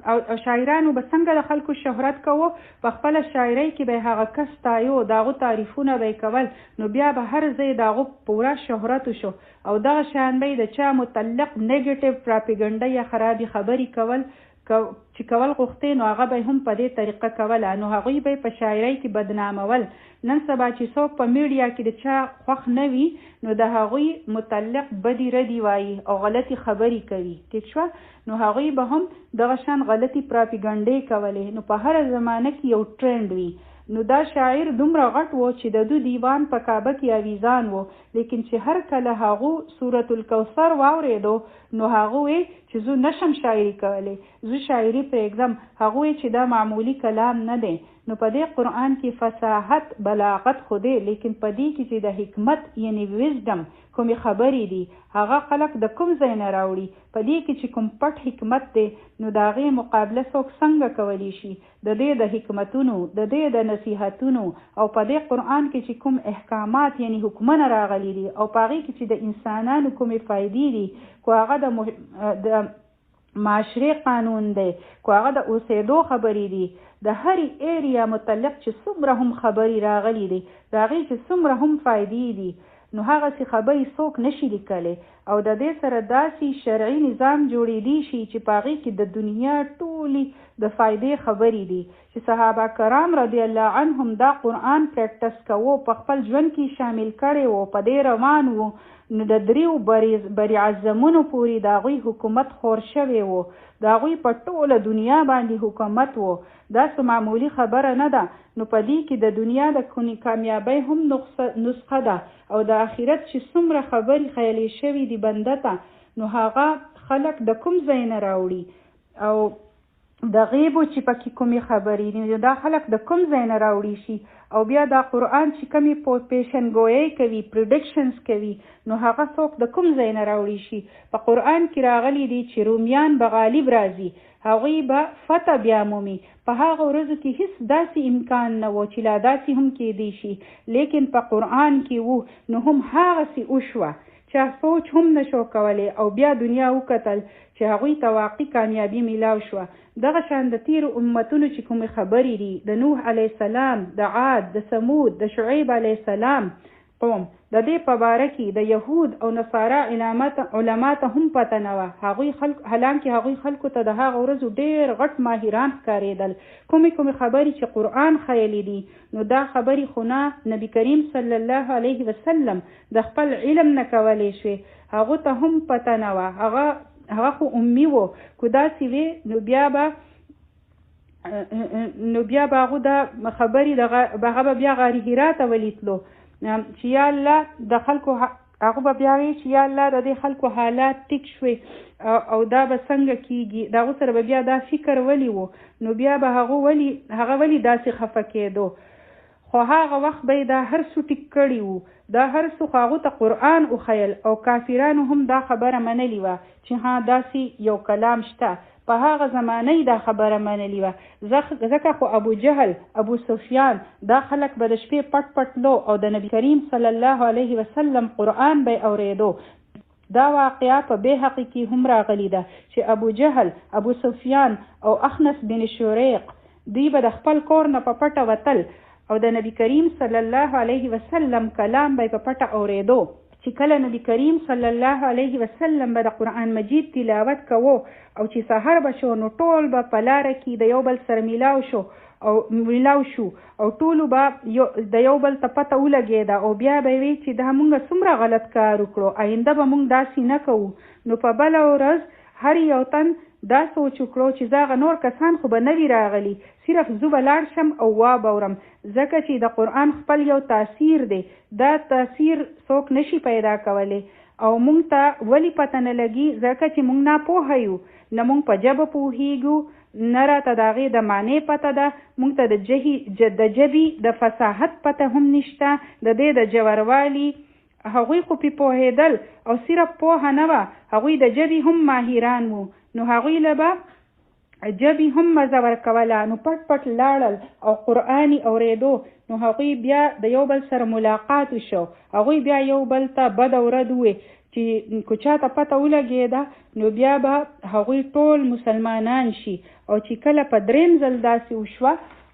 D: او شاعرانو به څنګه د خلکو شهرت کوو، په خپله شاعرۍ کې به هغه کس ستایو، د هغو تعریفونه به یې کول، نو بیا به هر ځای د هغو پوره شهرت شو. او دغه شان به د چا متعلق نیګیټیو پراپیګنډه یا خرابې خبرې کول چې کول غوښتې، نو هغه به هم په دې طریقه کوله، نو هغوی به په شاعرۍ کې بدنامول. نن سبا چې څوک په میډیا کې د چا خوښ نه وي نو د هغوی متعلق بدی ردی وایي او غلطي خبرې کوي، ټیک شوه. نو هغوی به هم دغه شان غلطي پراپیګنډې کولې. نو په هره زمانه کې یو ټرینډ وي. نو دا شاعر دومره غټ و چې د دو دیوان په کعبه کې اویزان و، لیکن چې هر کله هغو سورة الکوثر واورېدو نو هغه وی چې زه نشم شاعري کولی، زه شاعري پرېږدم. هغه وی چې دا معمولی کلام نه دی. نو په دې قرآن کې فصاحت بلاغت خو دی، لیکن په دې کې چې د حکمت یعنی ویزډم کومې خبرې دي هغه خلق د کوم ځای نه راوړي، په دې کې چې کوم پټ حکمت دی نو د هغې مقابله څوک څنګه کولی شي د دې د حکمتونو، د دې د نصیحتونو. او په دې قرآن کې چې کوم احکامات یعنی حکمونه راغلي دي او په هغې کې چې د انسانانو کومې فایدې دي، کو هغه د معاشري قانون دی، کو هغه د اوسېدو خبرې دي، د هرې ایریا متعلق چې څومره هم خبرې راغلي دي، د هغې چې څومره هم فایدې دي، نو هغسې خبرې څوک نشي لیکلی. او د دې سره داسې شرعي نظام جوړېدی شي چې په هغې کې د دنیا ټولې د فایدې خبرې دي چې صحابه کرام رضی الله عنهم دا قرآن پریکټس کوو، په خپل ژوند کې شامل کړی وو، په دې روان وو. نو د دریو بری اعظمونو پورې د هغوی حکومت خور شوی وو، د هغوی په ټوله دنیا باندې حکومت وو. دا څه معمولی خبره نه ده. نو په دې کې د دنیا د کامیابۍ هم نسخه ده او د آخرت چې څومره خبرې خیالي شوي دي بنده ته، نو هغه خلق د کوم ځای نه راوړي. او د غیبو چې پکې کومې خبرې دي دا خلق د کوم ځای نه راوړي شي. او بیا دا قرآن چې کومې پیشنګویۍ کوي، پریډکشنز کوي، نو هغه څوک د کوم ځای نه راوړي شي. په قرآن کې راغلی دی چې رومیان به غالب راځي، هغوی به فتح بیا مومي. په هغه ورځو کې هیڅ داسې امکان نه و چې لا داسې هم کېدی شي، لیکن په قرآن کې وو، نو هم هغسې وشوه چا سوچ هم نشو کولی. او بیا دنیا وکتل چې هغوی ته واقعي کامیابي میلاو شوه. دغه شان د تیرو امتونو چې کومې خبرې دي، د نوح علیه السلام، د عاد، د ثمود، د شعیب علیه السلام قوم، د دې په باره کې د یهود او نصارا علما ته هم پته نه وه. حالانکه هغوی خلکو ته د هغه ورځو ډېر غټ ماهران ښکارېدل. کومې خبرې چې قرآن خیلی دي، نو دا خبرې خو نه نبی کریم صلی الله علیه وسلم د خپل علم نه کولی شوې، هغو ته هم پته نه وه. هغه خو امی وو، که داسې وي نو بیا به هغو دا خبرې هغه به بیا غار حرا ته ولیتلو چې یا الله د خلکو، هغه به بیا وی چې یا الله د دې خلکو حالات ټیک شوي او دا به څنګه کیږي، د هغو سره به بیا دا فکر ولی وو، نو بیا به هغه ولی داسې خفه کېدو. خو هغه وخت به دا هر څه ټیک کړي وو، دا هر څه هغه ته قرآن وخیل او کافرانو هم دا خبره منلې وه چې ها داسې یو کلام شته. په هغه زمانه دا خبره منلې وه. ځکه خو ابو جهل، ابو سفیان دا خلک به د شپې پټ پټ لو او د نبی کریم صلی الله علیه وسلم قرآن به اوریدو. دا واقعا په بیهقی کې هم راغلی ده چې ابو جهل، ابو سفیان او اخنس بن شریق دوی به د خپل کور نه په پټه وتل او د نبی کریم صلی الله علیه وسلم کلام به په پټه اوریدو. چې کله نبی کریم صلی الله علیه وسلم به د قرآن مجید تلاوت کوو او چې سحر به شو نو ټول به په لاره کې د یو بل سره میلاو شو او ټولو به د یو بل ته پته ولګېده او بیا به وی چې دا مونږ څومره غلط کار وکړو، آینده به مونږ داسې نه کوو. نو په بله ورځ هر یو تن دا سوچ وکړو چې زاغه نور کسان خو به نوي راغلي، صرف زه به لاړ شم او وابورم، ځکه چې د قرآن خپل یو تاثیر دی، دا تاثیر څوک نشي پیدا کولی او مونږ ته ولې پته نه لګي ځکه چې مونږ ناپوهه یو، نه مونږ په ژبه پوهیږو نه راته د هغې د معنی پته ده، مونږ ته د ژبې د فصاحت پته هم نشته، د دې د ژوروالي. هغوی خو پې پوهېدل او صرف پوهه نه وه، هغوی د ژبې هم ماهران وو، نو هغوی له به ژبې هم مزه ورکوله، نو پټ پټ لاړل او قرآن یې اورېدو. نو هغوی بیا د یو بل سره ملاقات وشو، هغوی بیا یو بل ته بد او رد ووې چې که چا ته پته ولګېده نو بیا به هغوی ټول مسلمانان شي. او چې کله په دریم ځل داسې وشوه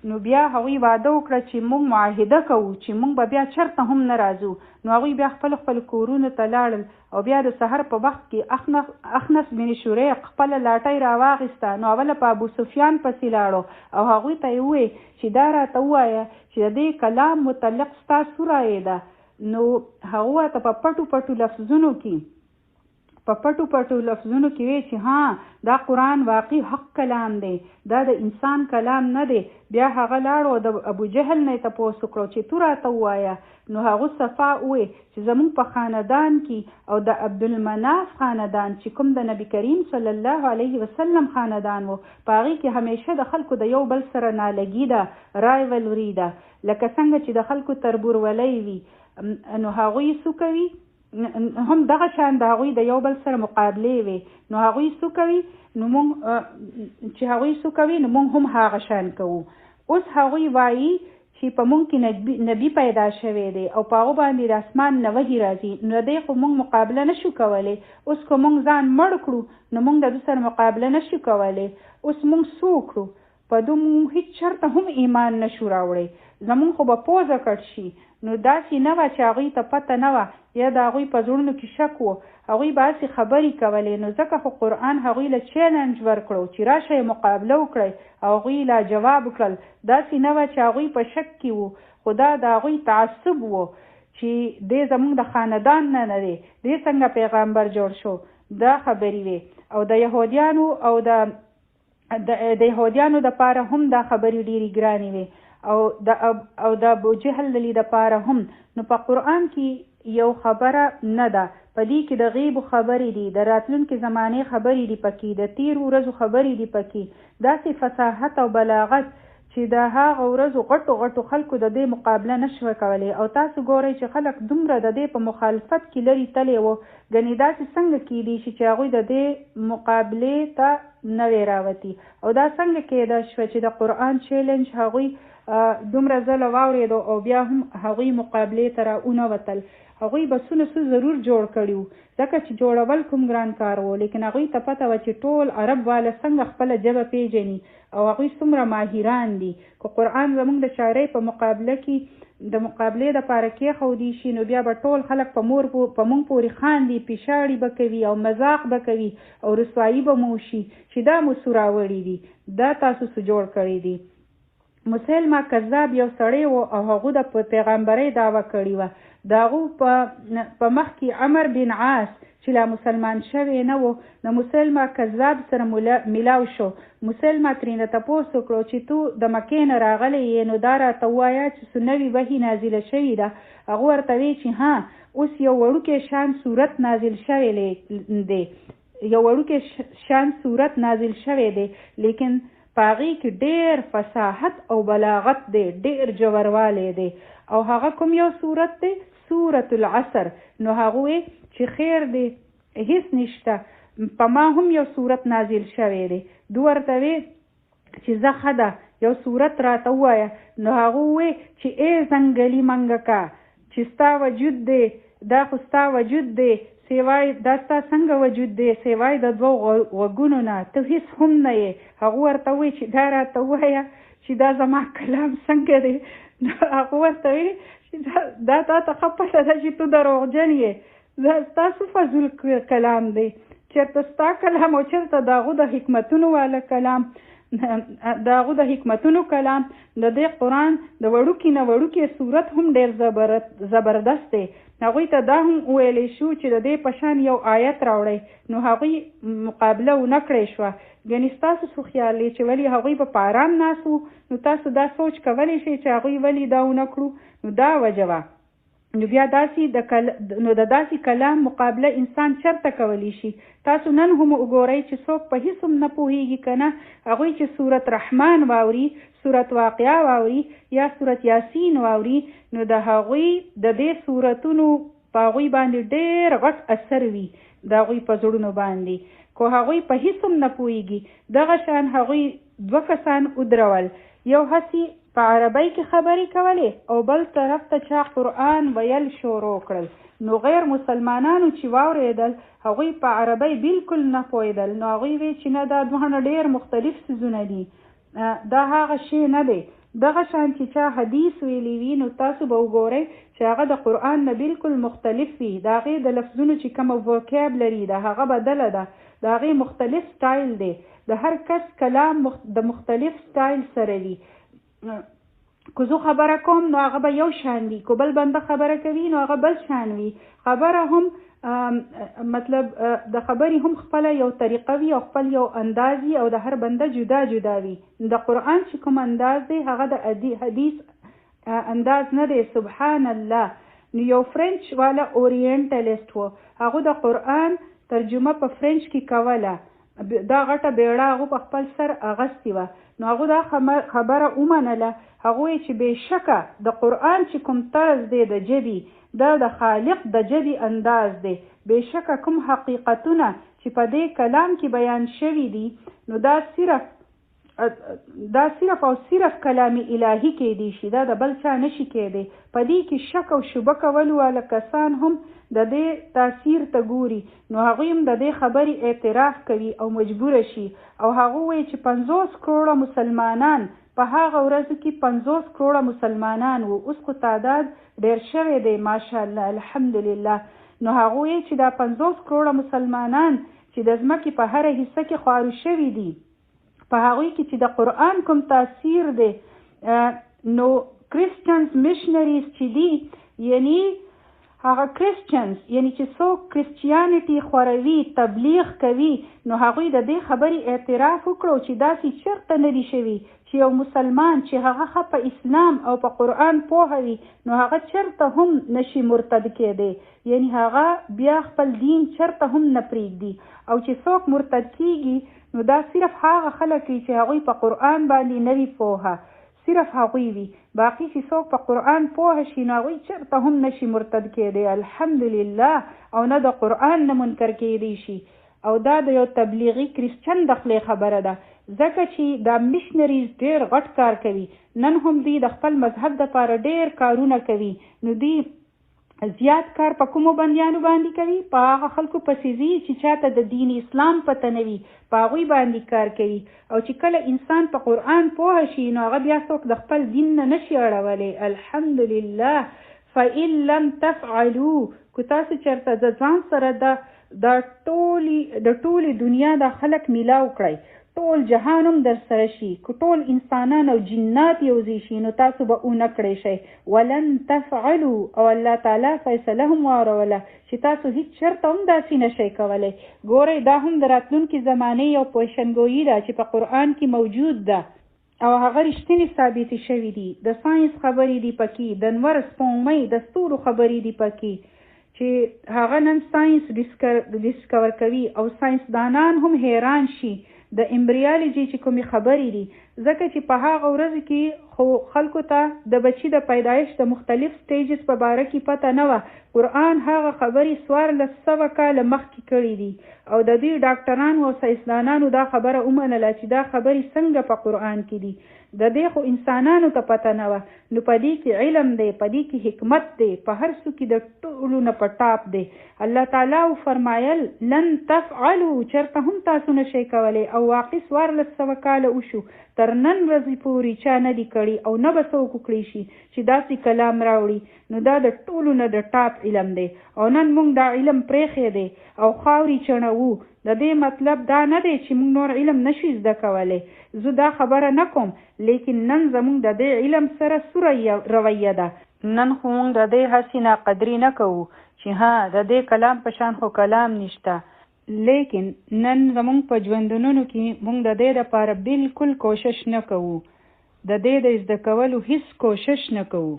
D: نو بیا هغوی واده وکړه چې موږ معاهده کوو چې موږ به بیا چرته هم نه راځو. نو هغوی بیا خپل کورونو ته لاړل او بیا د سحر په وخت کې اخنس بن شریق خپله لاټۍ راواخیسته. نو اوله په ابو سفیان پسې لاړو او هغوی ته یې وویل چې دا راته ووایه چې د دې کلام متعلق ستا څه رایې ده. نو هغه ته په پټو لفظونو کې وی چې ها دا قرآن واقعي حق کلام دی، دا د انسان کلام نه دی. بیا هغه لاړو د ابو جهل نه تپوس وکړو چې تو راته ووایه. نو هغه صفا وی چې زمونږ په خاندان کې او د عبدالمناف خاندان چې کوم د نبی کریم صلی الله علیه وسلم خاندان وو، په هغې کې همیشه د خلکو د یو بل سره نالګي ده، رایولري ده، لکه څنګه چې د خلکو تربورولۍ وي. نو هغوی څه کوي؟ هم دغه شان د هغوی د یو بل سره مقابلې وي. نو هغوی څه کوي؟ نو مونږ هم هغه شان کوو. اوس هغوی وایي چې په مونږ کې نبی پیدا شوی دی او په هغه باندې د اسمان نه وحي راځي، نو دی خو مونږ مقابله نشو کولی. اوس که مونږ ځان مړ کړو نو مونږ د ده سره مقابله نشو کولی. اوس مونږ څه وکړو؟ په ده مونږ هېڅ چرته هم ایمان نشو راوړی، زمونږ خو به پوزه کټ شي. نو داسې نه وه چې هغوی ته پته نه وه یا د هغوی په زړونو کې شک و، هغوی به هسې خبرې کولې. نو ځکه خو قرآن هغوی له چیلنج ورکړو چې راشئ مقابله وکړئ او هغوی لا جواب وکړل. داسې نه وه چې هغوی په شک کې وو، خو دا د هغوی تعصب و چې دی زموږ د خاندان نه دی، دی څنګه پیغمبر جوړ شو. دا خبرې وې. او د یهودیانو دپاره هم دا خبرې ډېرې ګرانې وې او د ابو جهل دلی دپاره هم. نو په قرآن کې یو خبره نه ده، په دې کې د غیب خبرې دي، د راتلونکي زمانې خبرې دي پکې، د تېرو ورځو خبرې دي پکې، داسې فصاحت او بلاغت چې د هغه ورځو غټو خلکو د دې مقابله نشوه کولی. او تاسو ګورئ چې خلک دومره د دې په مخالفت کې لرې تللی وو، ګنې داسې څنګه کیدی شي چې هغوی د دې مقابلې ته نه وی راوتي. او دا څنګه کېده شوه چې د قرآن چیلنج هغوی دومره ځله واورېدو او بیا هم هغوی مقابلې ته راونه وتل. هغوی بسونه څه ضرور جوړ کړي وو، ځکه چې جوړول کوم ګران کار و، لیکن هغوی ته پته وه چې ټول عرب والا څنګه خپله ژبه پیژني او هغوی څومره ماهران دي. که قرآن زموږ د شاعرۍ په مقابله کې د مقابلې دپاره کېښودی شي نو بیا به ټول خلک په موږ پورې خاندي، پیشاړي به کوي او مذاق به کوي او رسوایي به مو شي چې دا مو څه راوړي دي، دا تاسو څه جوړ کړي دي. مسلمه کذاب یو سړی و او هغه د پیغمبرۍ دعوه کړې وه. د هغه په مخ کې عمر بن عاص چې لا مسلمان شوی نه و، د مسلمه کذاب سره میلاو شو. مسلمه ترېنه تپوس وکړو چې تو د مکې نه راغلی یې، نو دا راته ووایه چې څه نوې وحي نازله شوې ده. هغه ورته وی چې ها اوس یو وړوکی شان صورت نازل شوی دی، لیکن پاغي کې ډېر فصاحت او بلاغت دی، ډېر جوړوالی دی. او هغه کوم یو سورت دی؟ سورة العصر. نو هغه چې خیر دی هیڅ نشته، په ما هم یو سورت نازل شوی دی. دو ورته وی چې زه ښه ده یو سورت راته ووایه. نو هغه وی چې ای ځنګلي منګکا چې ستا وجود دی دا خو ستا وجود دی، سیوای دا ستا څنګه وجود دی سیوای د دوو غوږونو نه، ته هیڅ هم نه یې. هغه ورته وی چې دا راته ووایه چې دا زما کلام څنګه دی. نو هغه ورته وی چې دا تا ته ښه پته ده چې ته دروغجن یې، دا ستاسو فضول کلام دی. چېرته ستا کلام او چېرته د هغو د حکمتونو والا کلام، د هغو د حکمتونو کلام. د دې قرآن د وړوکي نه وړوکي صورت هم ډېر زبردست دی. هغوی ته دا هم وویلی شو چې د دې په شان یو آیت راوړئ، نو هغوی مقابله ونه کړی شوه. ګنې ستاسو څه خیال دی چې ولې هغوی په آرام ناست وو؟ نو تاسو دا سوچ کولی شئ چې هغوی ولې دا ونه کړو. نو دا وجه وه. نو بیا د داسې کلام مقابله انسان چرته کولی شي؟ تاسو نن هم وګورئ چې څوک په هیڅ هم نه پوهېږي که نه، هغوی چې سورت رحمان واوري، سورت واقعه واوري یا سورت یاسین واوري، نو د هغوی د دې سورتونو په هغوی باندې ډېر غټ اثر وي د هغوی په زړونو باندې. خو هغوی په هیڅ هم نه پوهېږي. دغه شان هغوی 2 کسان ودرول، یو هسې په عربی کې خبرې کولې او بل طرف ته چا قرآن ویل شروع کړل. نو غیر مسلمانانو چې واورېدل هغوی په عربی بالکل نه پوهېدل. نو هغوی وی چې نه دا دوه ډېر مختلف څیزونه دي، دا هغه شی نه دی. دغه شان چې چا حدیث ویلی وي نو تاسو به وګورئ چې هغه د قرآن نه بالکل مختلف وي. د هغې د لفظونو چې کومه وکیبلري ده هغه بدله ده، د هغې مختلف سټایل دی. د هر کس کلام د مختلف سټایل سره وي. که زه خبره کوم نو هغه به یو شان وي، که بل بنده خبره کوي نو هغه بل شان وي. خبره هم مطلب د خبرې هم خپله یو طریقه وي او خپل یو انداز وي او د هر بنده جدا جدا وي. د قرآن چې کوم انداز دی هغه د حدیث انداز نه دی. سبحان الله. نو یو فرنچ والا اورینټلیسټ و، هغه د قرآن ترجمه په فرنچ کې کوله. دا غټه بیړه هغه په خپل سر اغستې وه. نو هغه دا خبره ومنله. هغه وایي چې بېشکه د قرآن چې کوم طرز دی د ژبې دا د خالق د ژبې انداز دی. بېشکه کوم حقیقتونه چې په دې کلام کې بیان شوي دي نو دا صرف او صرف کلام الهي کېدی شي، دا د بل چا نشي کېدی. په دې کې شک او شبه کولو والا کسان هم د دې تاثیر ته ګوري، نو هغوی هم د دې خبرې اعتراف کوي او مجبوره شي. او هغه وایي چې 50 کروڑه مسلمانان په هغه ورځو کې 50 کروڑه مسلمانان وو. اوس خو تعداد ډېر شوی دی ماشاءالله الحمدلله. نو هغه وایي چې دا 50 کروڑه مسلمانان چې د ځمکې په هره حصه کې خوارو شوي دي، په هغوی کې چې د قرآن کوم تاثیر دی، نو کرسچنز میشنریز چې دي یعنی هغه کرسچنز یعنی چې څوک کرسچیانټي خوروي تبلیغ کوي، نو هغوی د دې خبرې اعتراف وکړو چې داسې چېرته نه دي شوي چې یو مسلمان چې هغه ښه په اسلام او په قرآن پوهه وي نو هغه چېرته هم نشي مرتد کېدی، یعنی هغه بیا خپل دین چېرته هم نه پرېږدي. او چې څوک مرتد کېږي نو دا صرف هغه خلک وي چې هغوی په قرآن باندې نه وي پوهه، صرف هغوی وي. باقي چې څوک په قرآن پوهه شي نو هغوی چېرته هم نشي مرتد کېدی الحمدلله، او نه د قرآن نه منکر کېدی شي. او دا د یو تبلیغي کرسچن د خولې خبره ده، ځکه چې دا میشنریز ډېر غټ کار کوي. نن هم دوی د خپل مذهب دپاره ډېر کارونه کوي. نو دوی زیات کار په کومو بندیانو باندې کوي؟ په هغه خلکو پسې ځي چې چاته د دین اسلام پته نه وي، په هغوی باندې کار کوي. او چې کله انسان په قرآن پوهه شي نو هغه بیا څوک د خپل دین نه نشي اړولی الحمدلله. فإن لم تفعلوا، که تاسو چېرته د ځان سره د ټولې دنیا د خلک میلاو کړئ، ټول جهان هم در سره شي، که ټول انسانان او جنات یوځای شي نو تاسو به اونه کړی شئ. ولن تفعلوا، او الله تعالی فیصله هم واوروله چې تاسو هیڅ چېرته هم داسې نشئ کولی. ګورئ دا هم د راتلونکي زمانې یو پیشنګویي ده چې په قرآن کې موجود ده او هغه رښتینې ثابتې شوي دي. د ساینس خبرې دي پکې، د انور سپوږمۍ د ستورو خبرې دي پکې چې هغه نن ساینس ډسکور کوي او ساینسدانان هم حیران شي د امبریالوجي چې کومې خبرې دي، ځکه چې په هغه ورځ کې خو خلکو ته د بچي د پیدایش د مختلف سټیجز په باره کې پته نه وه. قرآن هغه خبرې 1400 کاله مخکې کړي دي او د دوی ډاکټرانو او ساینسدانانو دا خبره ومنله چې دا خبرې څنګه په قرآن کې دي. د دې خو انسانانو ته پته نه وه. نو په دې کې علم دی، په دې کې حکمت دی، په هر څه کې د ټولو نه په ټاپ دی. الله تعالی فرمایل لن تفعلوا، چېرته هم تاسو نشئ کولی. او واقع 1400 کاله وشو، تر نن ورځې پورې چا نه دي کړي او نه به څوک وکړي شي چې داسې کلام راوړي. نو دا د ټولو نه د ټاپ علم دی او نن موږ دا علم پرېښی دی او خاورې چڼوو. د دې مطلب دا نه دی چې موږ نور علم نشو زده کولی، زه دا خبره نه کوم، لیکن نن زموږ د دې علم سره سوره رویه ده. نن خو موږ د دې هسې ناقدري نه کوو چې ها د دې کلام په شان خو کلام نشته، لیکن نن زموږ په ژوندونونو کې موږ د دې لپاره بالکل کوشش نه کوو، د دې د زده کولو هیڅ کوشش نه کوو.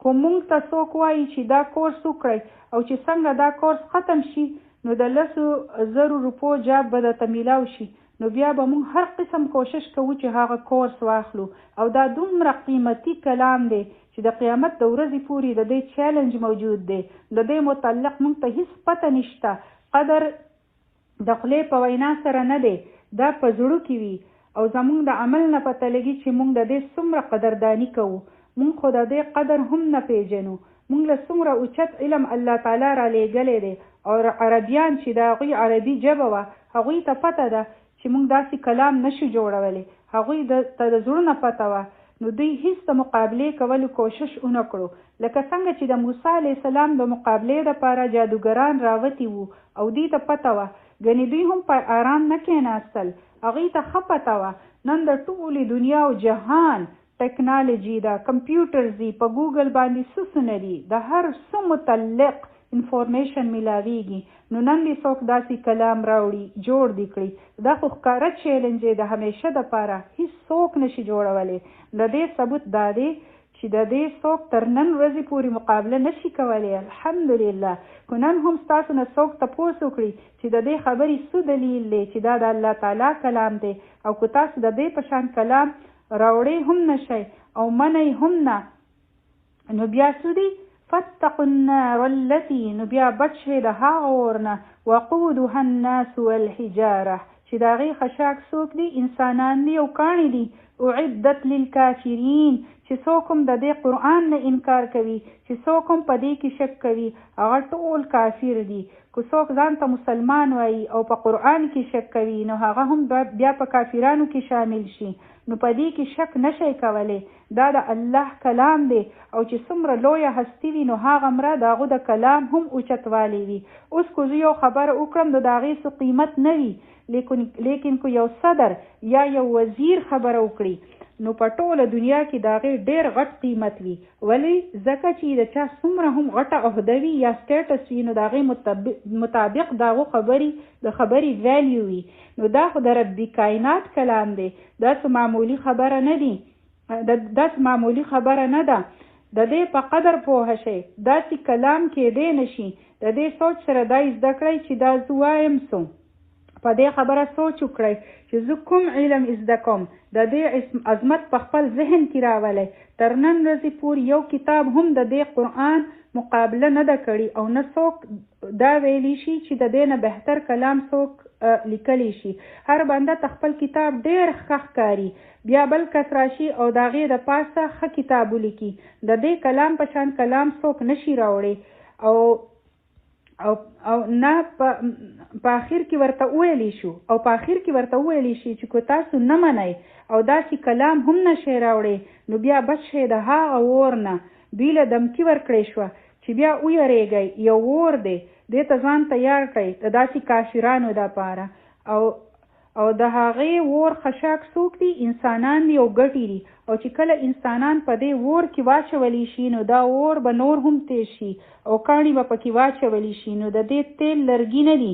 D: خو موږ ته څوک وایي چې دا کورس وکړئ او چې څنګه دا کورس ختم شي نو د 100,000 روپو جاب به درته میلاو شي، نو بیا به موږ هر قسم کوشش کوو چې هغه کورس واخلو. او دا دومره قیمتي کلام دی چې د قیامت د ورځې پورې د دې چیلنج موجود دی. د دې متعلق موږ ته هیڅ پته نشته. قدر د خولې په وینا سره نه دی، دا په زړه کې وي او زموږ د عمل نه پته لګي چې موږ د دې څومره قدرداني کوو. موږ خو د دې قدر هم نه پیژنو. موږ له څومره اوچت علم الله تعالی را لیږلی دی او عربیان چې د هغوی عربي ژبه وه هغوی ته پته ده چې موږ داسې کلام نشو جوړولی، هغوی ته د زړه نه پته وه. نو دوی هیڅ د مقابلې کولو کوشش ونه کړو، لکه څنګه چې د موسی علیه السلام د مقابلې دپاره جادوګران راوتي وو او دوی ته پته وه، ګنې دوی هم په آرام نه کېناستل، هغوی ته ښه پته وه. نن د ټولې دنیا او جهان ټیکنالوجي ده، کمپیوټرز دي، په ګوګل باندې سسونه دي، د هر څه متعلق انفورمیشن ملاویږي. نو نن دې څوک داسې کلام راوړي جوړ دي کړي، دا خو ښکاره چیلنج دی د همیشه دپاره، هیڅ څوک نشي جوړولی. د دې ثبوت دا دی چې د دې څوک تر نن ورځې پورې مقابله نشي کولی. الحمدلله. که نن هم ستاسو نه څوک تپوس وکړي چې د دې خبرې څه دلیل دی چې دا د الله تعالی کلام دی او که تاسو د دې په شان کلام راوړی هم نشئ او منئ هم نه، نو بیا څه دي؟ فاتقوا النار التي، نو بیا بچ شئ د هغه اور نه، وقودها الناس والحجاره، چې د هغې خشاک څوک دي؟ انسانان دي او کاڼي دي. اعدت للکافرین، چې څوک هم د دې قرآن نه انکار کوي، چې څوک هم په دې کې شک کوي، هغه ټول کافر دي. که څوک ځان ته مسلمان وایي او په قرآن کې شک کوي نو هغه هم بیا په کافرانو کې شامل شي. نو په دې کې شک نشئ کولی، دا د الله کلام دی او چې څومره لویه هستي وي نو هغه مره د هغو د کلام هم اوچتوالی وي. اوس که زه یو خبره وکړم نو د هغې څه قیمت نه وي، لیکن که یو صدر یا یو وزیر خبره وکړي نو په ټوله دنیا کې د هغې ډېر غټ قیمت وي. ولې؟ ځکه چې د چا څومره هم غټه عهده وي یا سټیټس وي نو د هغې مطابق د هغو خبرې ویلیو وي. نو دا خو د رب کائنات کلام دی، دا څه معمولي خبره نه دي، دا څه معمولي خبره نه ده. د دې په قدر پوهه شئ، داسې کلام کېدی نشي. د دې سوچ سره دا زده کړئ چې دا زه وایم څه، په دې خبره سوچ وکړئ چې زه کوم علم زده کوم، د دې عظمت په خپل ذهن کې راولئ. تر نن ورځې پورې یو کتاب هم د دې قرآن مقابله نه ده کړې او نه څوک دا ویلی شي چې د دې نه بهتر کلام څوک لیکلی شي. هر بنده ته خپل کتاب ډېر ښه ښکاري، بیا بل کس راشي او د هغې د پاسه ښه کتاب ولیکي. د دې کلام په شان کلام څوک نشي راوړی او نه په آخر کې ورته وویلی شو او په آخر کې ورته وویلی شي چې که تاسو نه منئ او داسې کلام هم نشئ راوړی نو بیا بچ شئ د هغه اور نه. دوی له دمکي ورکړی شوه چې بیا ویرېږئ، یو اور دی، دې ته ځان تیار کړئ د داسې کافرانو دپاره. او د هغې اور خشاک څوک دي؟ انسانان دي او ګټې دي. او چې کله انسانان په دې اور کې واچولی شي نو دا اور به نور هم تیز شي او کاڼي به پکې واچولی شي. نو د دې تیل لرګي نه دي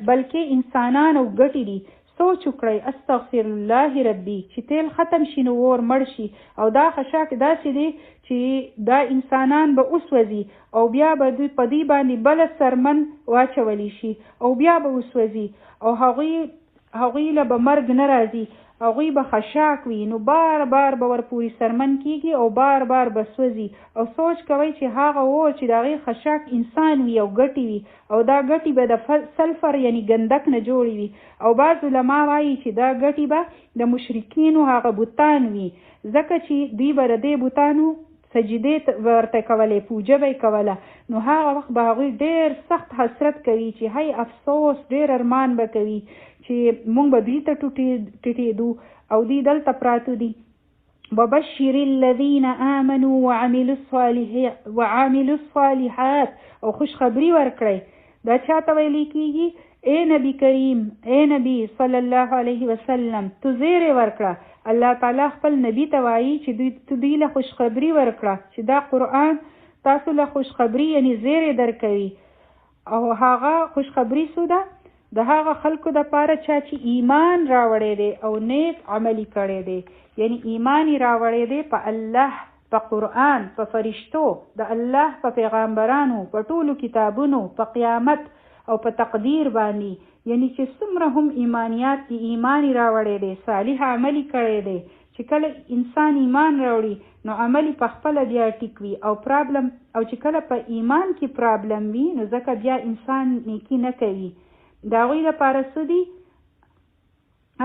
D: بلکې انسانان او ګټې دي. سوچ وکړئ استغفر الله ربي چې تیل ختم شي نو اور مړ شي او دا خشاک داسې دی چې دا انسانان به وسوځي او بیا به دوی په دې باندې بله سرمن واچولی شي او بیا به وسوځي او هغوی له به مرګ نه راځي هغوی به خشاک وي نو بار بار به ورپورې سرمن کیږي او بار بار به سوځي او سوچ کوئ چې هغه اور چې د هغې خشاک انسان وي او ګټې وي او دا ګټې به د سلفر یعنی ګندک نه جوړې وي او بعض علما وایي چې دا ګټې به د مشرکینو هغه بوتان وي ځکه چې دوی به د دې بوتانو سجدې ورته کولې پوجه به یې کوله نو هغه وخت به هغوی ډېر سخت حسرت کوي چې هی افسوس ډېر ارمان به کوي چې مونږ به دوی ته ټیټېدو او دوی دلته پراته دي وبشر الذين آمنوا وعملوا الصالحات او خوشخبری ورکړئ دا چاته ویلی کېږي اے نبی کریم اے نبی صلی الله علیه وسلم تو زیرې ورکړه الله تعالی خپل نبی ته وایي چې دوی له خوشخبری ورکړه چې دا قرآن تاسو له خوشخبری یعنی زیرې درکوي او هغه خوشخبری څه ده د هغه خلکو د پاره چې ایمان راوړی دی او نیک عملی کړی دی یعنی ایمان یې راوړی دی په الله په قرآن په فرشتو د الله په پیغمبرانو په ټولو کتابونو په قیامت او په تقدیر باندې یعنی چې څومره هم ایمانیات دي ایمان یې راوړی دی صالح عملی کړی دی چې کله انسان ایمان راوړي نو عملی په خپله بیا ټیک وي او پرابلم او چې کله په ایمان کې پرابلم وي نو ځکه بیا انسان نیکی نه کوي دا غوی د پاره څه دي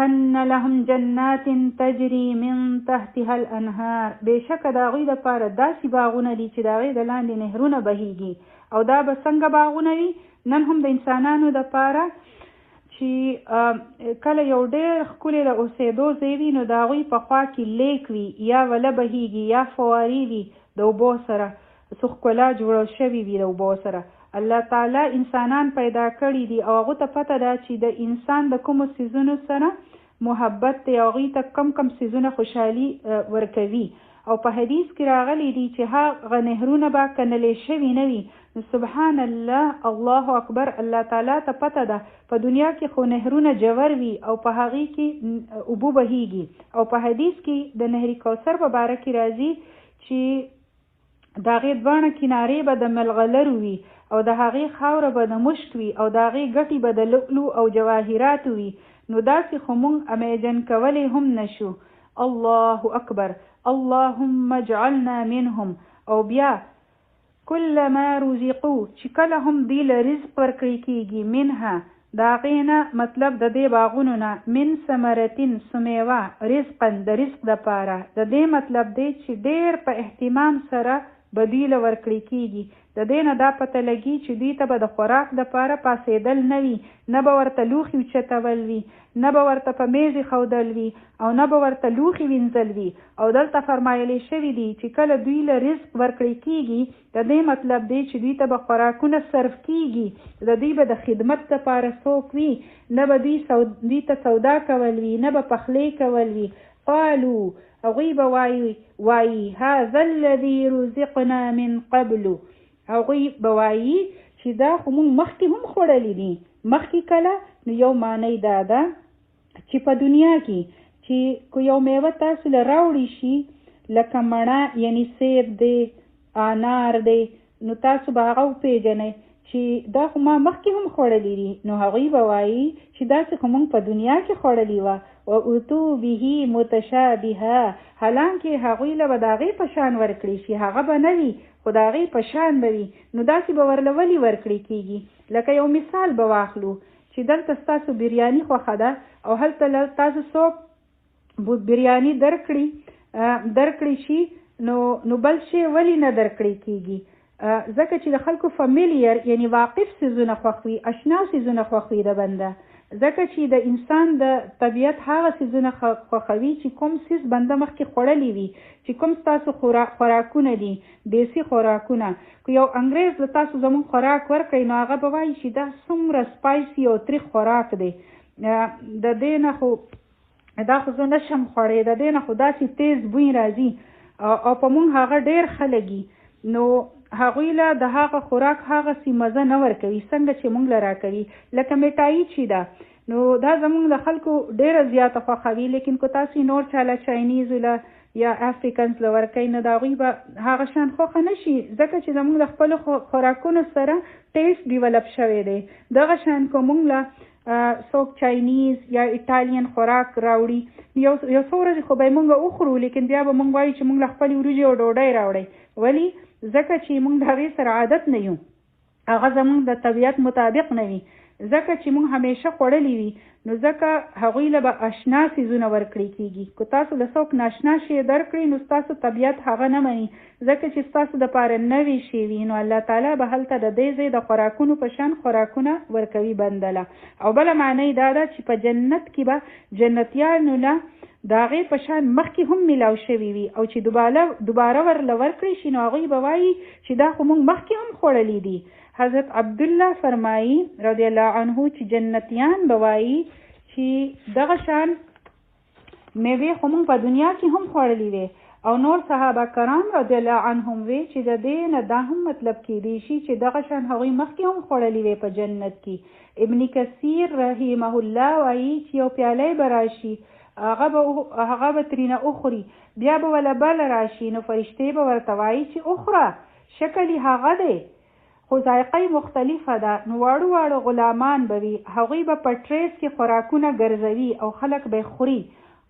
D: ان لهم جنات تجري من تحتها الانهار بېشکه د هغوی دپاره داسې باغونه دي چې د هغې د لاندې نهرونه بهیږي او دا به څنګه باغونه وي نن هم د انسانانو دپاره چې کله یو ډېر ښکلې د اوسېدو ځای وي نو د هغوی په خوا کې لیک وي یا وله بهیږي یا فوارې وي د اوبو سره څه ښکلا جوړه شوې وي د اوبو سره الله تعالی انسانان پیدا کړي دي او هغه ته پته ده چې د انسان د کومو څیزونو سره محبت دی او هغوی ته کم څیزونه خوشحالي ورکوي او په حدیث کې راغلی دي چې هغه نهرونه به کنلې شوي نه وي نو سبحان الله الله اکبر الله تعالی ته پته ده په دنیا کې خو نهرونه جوور وي او په هغې کې اوبه بهیږي او په حدیث کې د نهر کوثر په باره کې راځي چې د هغې دواړه کنارې به د ملغلرو وي او د هغې خاوره به د مشک وي او د هغې ګټې به د لؤلؤ او جواهراتو وي نو داسې خو موږ امیجن کولی هم نشو الله اکبر اللهم اجعلنا منهم او بیا کلما رزقو چې کله هم دوی له رزق ورکړی کېږي منها د هغې نه مطلب د دې باغونو نه من ثمرتین سمیوه رزقا د رزق دپاره د دې مطلب دی چې ډېر په اهتمام سره به دوی له ورکړی کېږي د دې نه دا پته لګي چې دوی ته به د خوراک دپاره پاڅېدل نه وي نه به ورته لوښي اوچتول وي نه به ورته په میز ایښودل وي او نه به ورته لوښي وینځل وي او دلته فرمایلی شوي دي چې کله دوی له رزق ورکړی کېږي د دې مطلب دی چې دوی ته به خوراکونه صرف کېږي د دوی به د خدمت دپاره څوک وي نه به دوی ته سودا کول وي نه به پخلی کول وي قالو هغوی به وایي هذا الذي رزقنا من قبل هغوی به وایي چې دا خو موږ مخکې هم خوړلی دي مخکې کله نو یو معنی دا ده چې په دنیا کې چې که یو میوه تاسو له راوړی شي لکه مڼه یعنی سیب دی انار دی نو تاسو به هغه وپېژنئ چې دا خو ما مخکې هم خوړلی دي نو هغوی به وایي چې داسې خو موږ په دنیا کې خوړلی وه واتو به متشابهه حالانکې هغوی له به د هغې په شان ورکړي شي هغه به نه وي خو د هغې په شان به وي نو داسې به ورله ولې ورکړي کېږي لکه یو مثال به واخلو چې دلته ستاسو بریاني خوښه ده او هلته تاسو څوک بریاني درکړي شي نو بل شی ولې نه درکړی کېږي ځکه چې د خلکو فامیلیر یعنی واقف څیزونه خوښ وي اشنا څیزونه خوښ وي د بنده ځکه چې د انسان د طبیعت هغه څیزونه خوښوي چې کوم څیز بنده مخکې خوړلی وي چې کوم ستاسو خوراکونه دي دیسي خوراکونه که یو انګریز له تاسو زموږ خوراک ورکړئ نو هغه به وایي چې دا څومره سپایسي او تریخ خوراک دی د دې نه خو دا خو زه نشم خوړی د دې نه خو داسې تیز بوی راځي او په مونږ هغه ډېر ښه لګي نو هغوی له د هغه خوراک هغسې مزه نه ورکوي څنګه چې موږ له راکوي. لکه میټایي چې ده نو دا زموږ د خلکو ډېره زیاته خوښوي، لیکن که تاسو نور چا له چاینیزو له یا افریکنز له ورکوي نو د هغوی به هغه شان خوښه نه شي، ځکه چې زموږ د خپلو خوراکونو سره ټیسټ ډیولپ شوی دی. دغه شان که موږ له څوک چاینیز یا ایټالین خوراک راوړي یو څو ورځې خو به یې موږ وخورو، لیکن بیا به موږ وایو چې موږ له خپلې وریجې او ډوډۍ راوړئ. ولې؟ ځکه چې موږ د هغې سره عادت نه یو، هغه زموږ د طبیعت مطابق نه وي، ځکه چې موږ همیشه خوړلی وي نو ځکه هغوی له به اشنا څیزونه ورکړی کېږي. که تاسو له څوک ناشنا شی درکړئ نو ستاسو طبیعت هغه نه مني، ځکه چې ستاسو دپاره نوي شی وي. نو الله تعالی به هلته د دې ځای د خوراکونو په شان خوراکونه ورکوي بندله. او بله معنی دا ده چې په جنت کې به جنتیانو له د هغې په شان مخکې هم میلاو شوي وي، او چې دوباره ورله ورکړی شي نو هغوی به وایي چې دا خو موږ مخکې هم خوړلی دي. حضرت عبدالله فرمایي رضی الله عنه چې جنتیان به وایي چې دغه شان میوې خو موږ په دنیا کې هم خوړلی وي. او نور صحابه کرام رضی الله عنهم وی چې د دې نه دا هم مطلب کېدی شي چې دغه شان هغوی مخکې هم خوړلی وي په جنت کې. ابن کثیر رحمه الله وایي چې یو پیالی به راشي هغه به ترېنه اخوري، بیا به وله بله راشي نو فرشتې به ورته وایي چې اخوره، شکل یې هغه دی خو ذایقه مختلفه ده. نو واړو غلامان به وي، هغوی به په ټریس کې خوراکونه ګرځوي او خلک به خوري.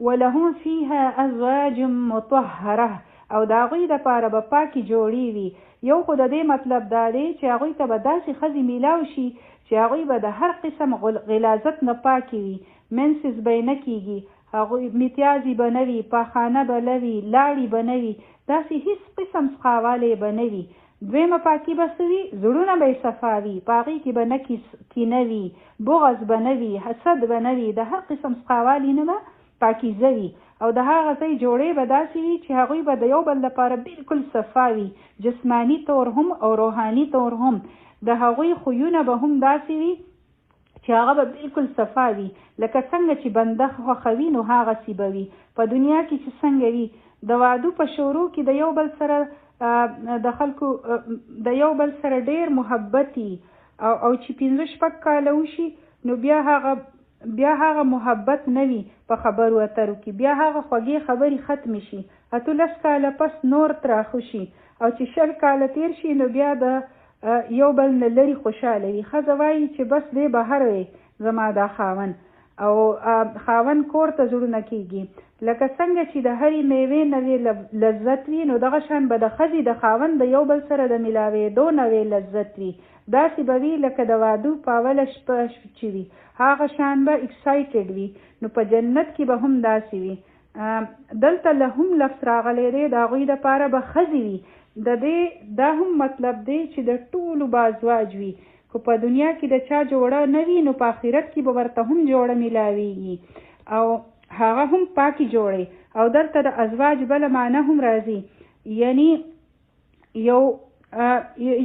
D: ولهم فیها ازواج مطهره، او د هغوی دپاره به پاکې جوړې وي. یو خو د دې مطلب دا دی چې هغوی ته به داسې ښځې میلاو شي چې هغوی به د هر قسم غلاظت نه پاکې وي، منسز به یې نه کېږي، هغوی میتیازي به نه وي، پاخانه به نه وي، لاړې به نه وي، داسې هیڅ قسم څښاوالی به نه وي. دویمه پاکي به څه وي؟ زړونه به یې صفا وي، په هغې کې به نه کینه وي، بغض به نه وي، حسد به نه وي، د هر قسم څښاوالي نه به پاکیزه وي. او د هغه ځای جوړې به داسې وي چې هغوی به د یو بل لپاره بالکل صفا وي، جسمانی طور هم او روحاني طور هم. د هغوی خویونه به هم داسې وي چې هغه به بالکل صفا وي، لکه څنګه چې بنده خوښوي نو هغسې به وي. په دنیا کې چې څنګه وي د وعدو په شروع کې د یو بل سره د خلکو د یو بل سره ډېر محبت وي، او چې 5-6 کاله وشي نو بیا هغه محبت نه وي په خبرو اترو کې، بیا هغه خوږې خبرې ختمې شي. 10 کاله پس نور تراخو شي، او چې 20 کاله تیر شي نو بیا د یو بل نه لرې خوشحاله وي. ښځه وایي چې بس دی بهر وی زما دا خاون، او خاون کور ته زړونه کېږي. لکه څنګه چې د هرې میوې نوې لذت وي نو دغه شان به د ښځې د خاوند د یو بل سره د میلاوېدو نوې لذت وي. داسې به وي لکه د واده په اوله شپه چې وي، هغه شان به اکسایټډ وي. نو په جنت کې به هم داسې وي. دلته له هم لفظ راغلی دی د هغوی دپاره به ښځې وي. د دې دا هم مطلب دی چې د ټولو به ازواج وي. که په دنیا کې د چا جوړه نه وي نو په آخرت کې به ورته هم جوړه میلاویږي، او هغه هم پاکي جوړي. او دلته د ازواج بله معنی هم راځي، یعنی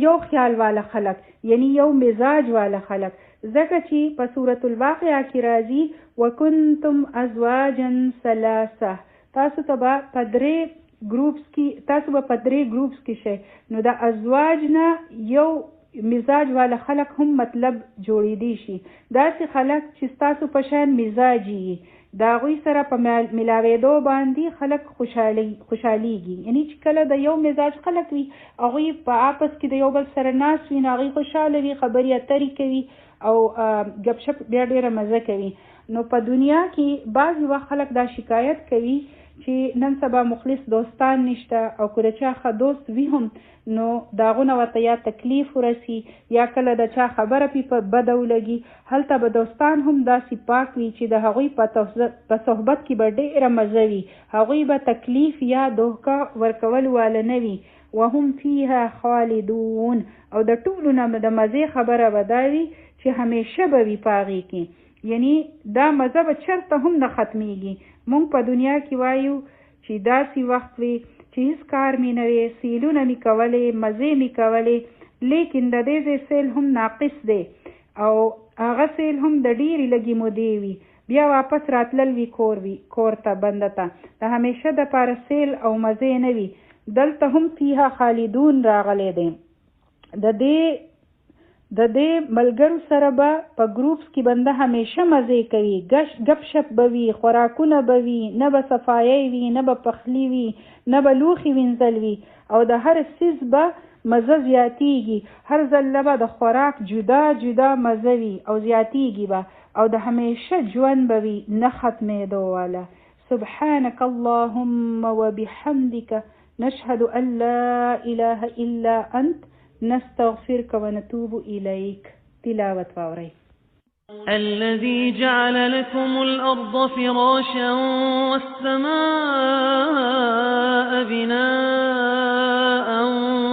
D: یو خیال والا خلق، یعنی یو مزاج والا خلق. ځکه چې په سورة الواقعه کې راځي وکنتم ازواجا ثلاثه، تاسو به په 3 ګروپس کې شئ. نو د ازواج نه یو مزاج والا خلق هم مطلب جوړېدی شي، داسې خلق چې ستاسو په شان مزاجي، د هغوی سره په ملاوېدو باندې خلق خوشحالیږي. یعنی چې کله د یو مزاج خلق وي هغوی په آپس کې د یو بل سره ناست وي نو هغوی خوشحاله وي، خبرې اترې کوي او ګپ شپ بیا ډېره مزه کوي. نو په دنیا کې بعضې وخت خلک دا شکایت کوي چې نن سبا مخلص دوستان نشته، او که د چا ښه دوست وي هم نو د هغو نه ورته یا تکلیف ورسي یا کله د چا خبره پې په بده ولګي. هلته به دوستان هم داسې پاک وي چې د هغوی په صحبت کې به ډېره مزه وي، هغوی به تکلیف یا دوکه ورکول واله نه وي. وهم فیها خالدون، او د ټولو نه د مزې خبره به دا وي چې همیشه به وي په هغې کې، یعنی دا مزه به چرته هم نه ختمیږي. مونږ په دنیا کې وایو چې داسې وخت وي چې هیڅ کار مې نه وي، سیلونه مې کولې، مزې مې کولې، لیکن د دې ځای سیل هم ناقص دی، او هغه سیل هم د ډېرې لږې مودې وي، بیا واپس راتلل وي کور ته بنده ته، د همیشه دپاره سیل او مزې نه وي. دلته هم فیها خالدون راغلی دی. د دې ملګرو سره به په ګروپس کې بنده همیشه مزې کوي، ګپ شپ به وي، خوراکونه به وي، نه به صفایي وي، نه به پخلی وي، نه به لوښي وینځل وي، او د هر څیز به مزه زیاتیږي. هر ځل به د خوراک جدا جدا مزه وي او زیاتیږي به، او د همیشه ژوند به وي نه ختمېدو والا. سبحانك اللهم وبحمدك نشهد أن لا إله إلا أنت نستغفرك ونتوب إليك. تلاوة فوري.
B: الذي جعل لكم الأرض فراشا والسماء بناء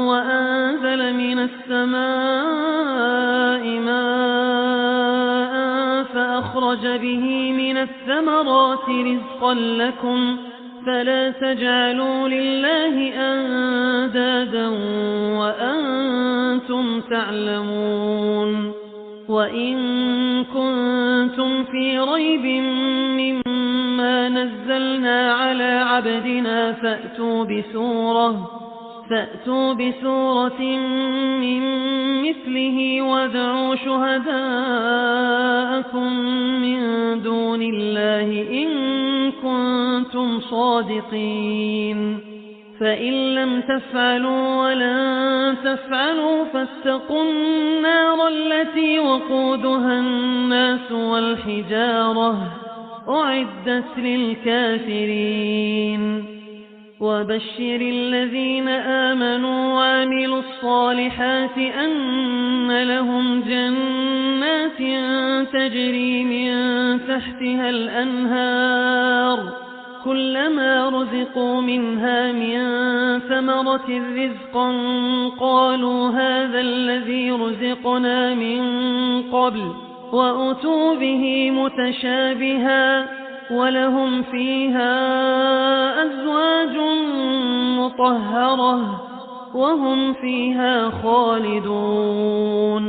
B: وأنزل من السماء ماء فأخرج به من الثمرات رزقا لكم فلا تجعلوا لله أندادا وأنتم تعلمون. وإن كنتم في ريب مما نزلنا على عبدنا فأتوا بسورة من مثله وادعوا شهداءكم من دون الله إن كنتم صادقين. فإن لم تفعلوا ولن تفعلوا فاتقوا النار التي وقودها الناس والحجارة أعدت للكافرين. وبشر الذين آمنوا وعملوا الصالحات أن لهم جنات تجري من تحتها الأنهار كلما رزقوا منها من ثمرة رزقا قالوا هذا الذي رزقنا من قبل وأتوا به متشابها ولهم فيها أزواج مطهرة وهم فيها خالدون.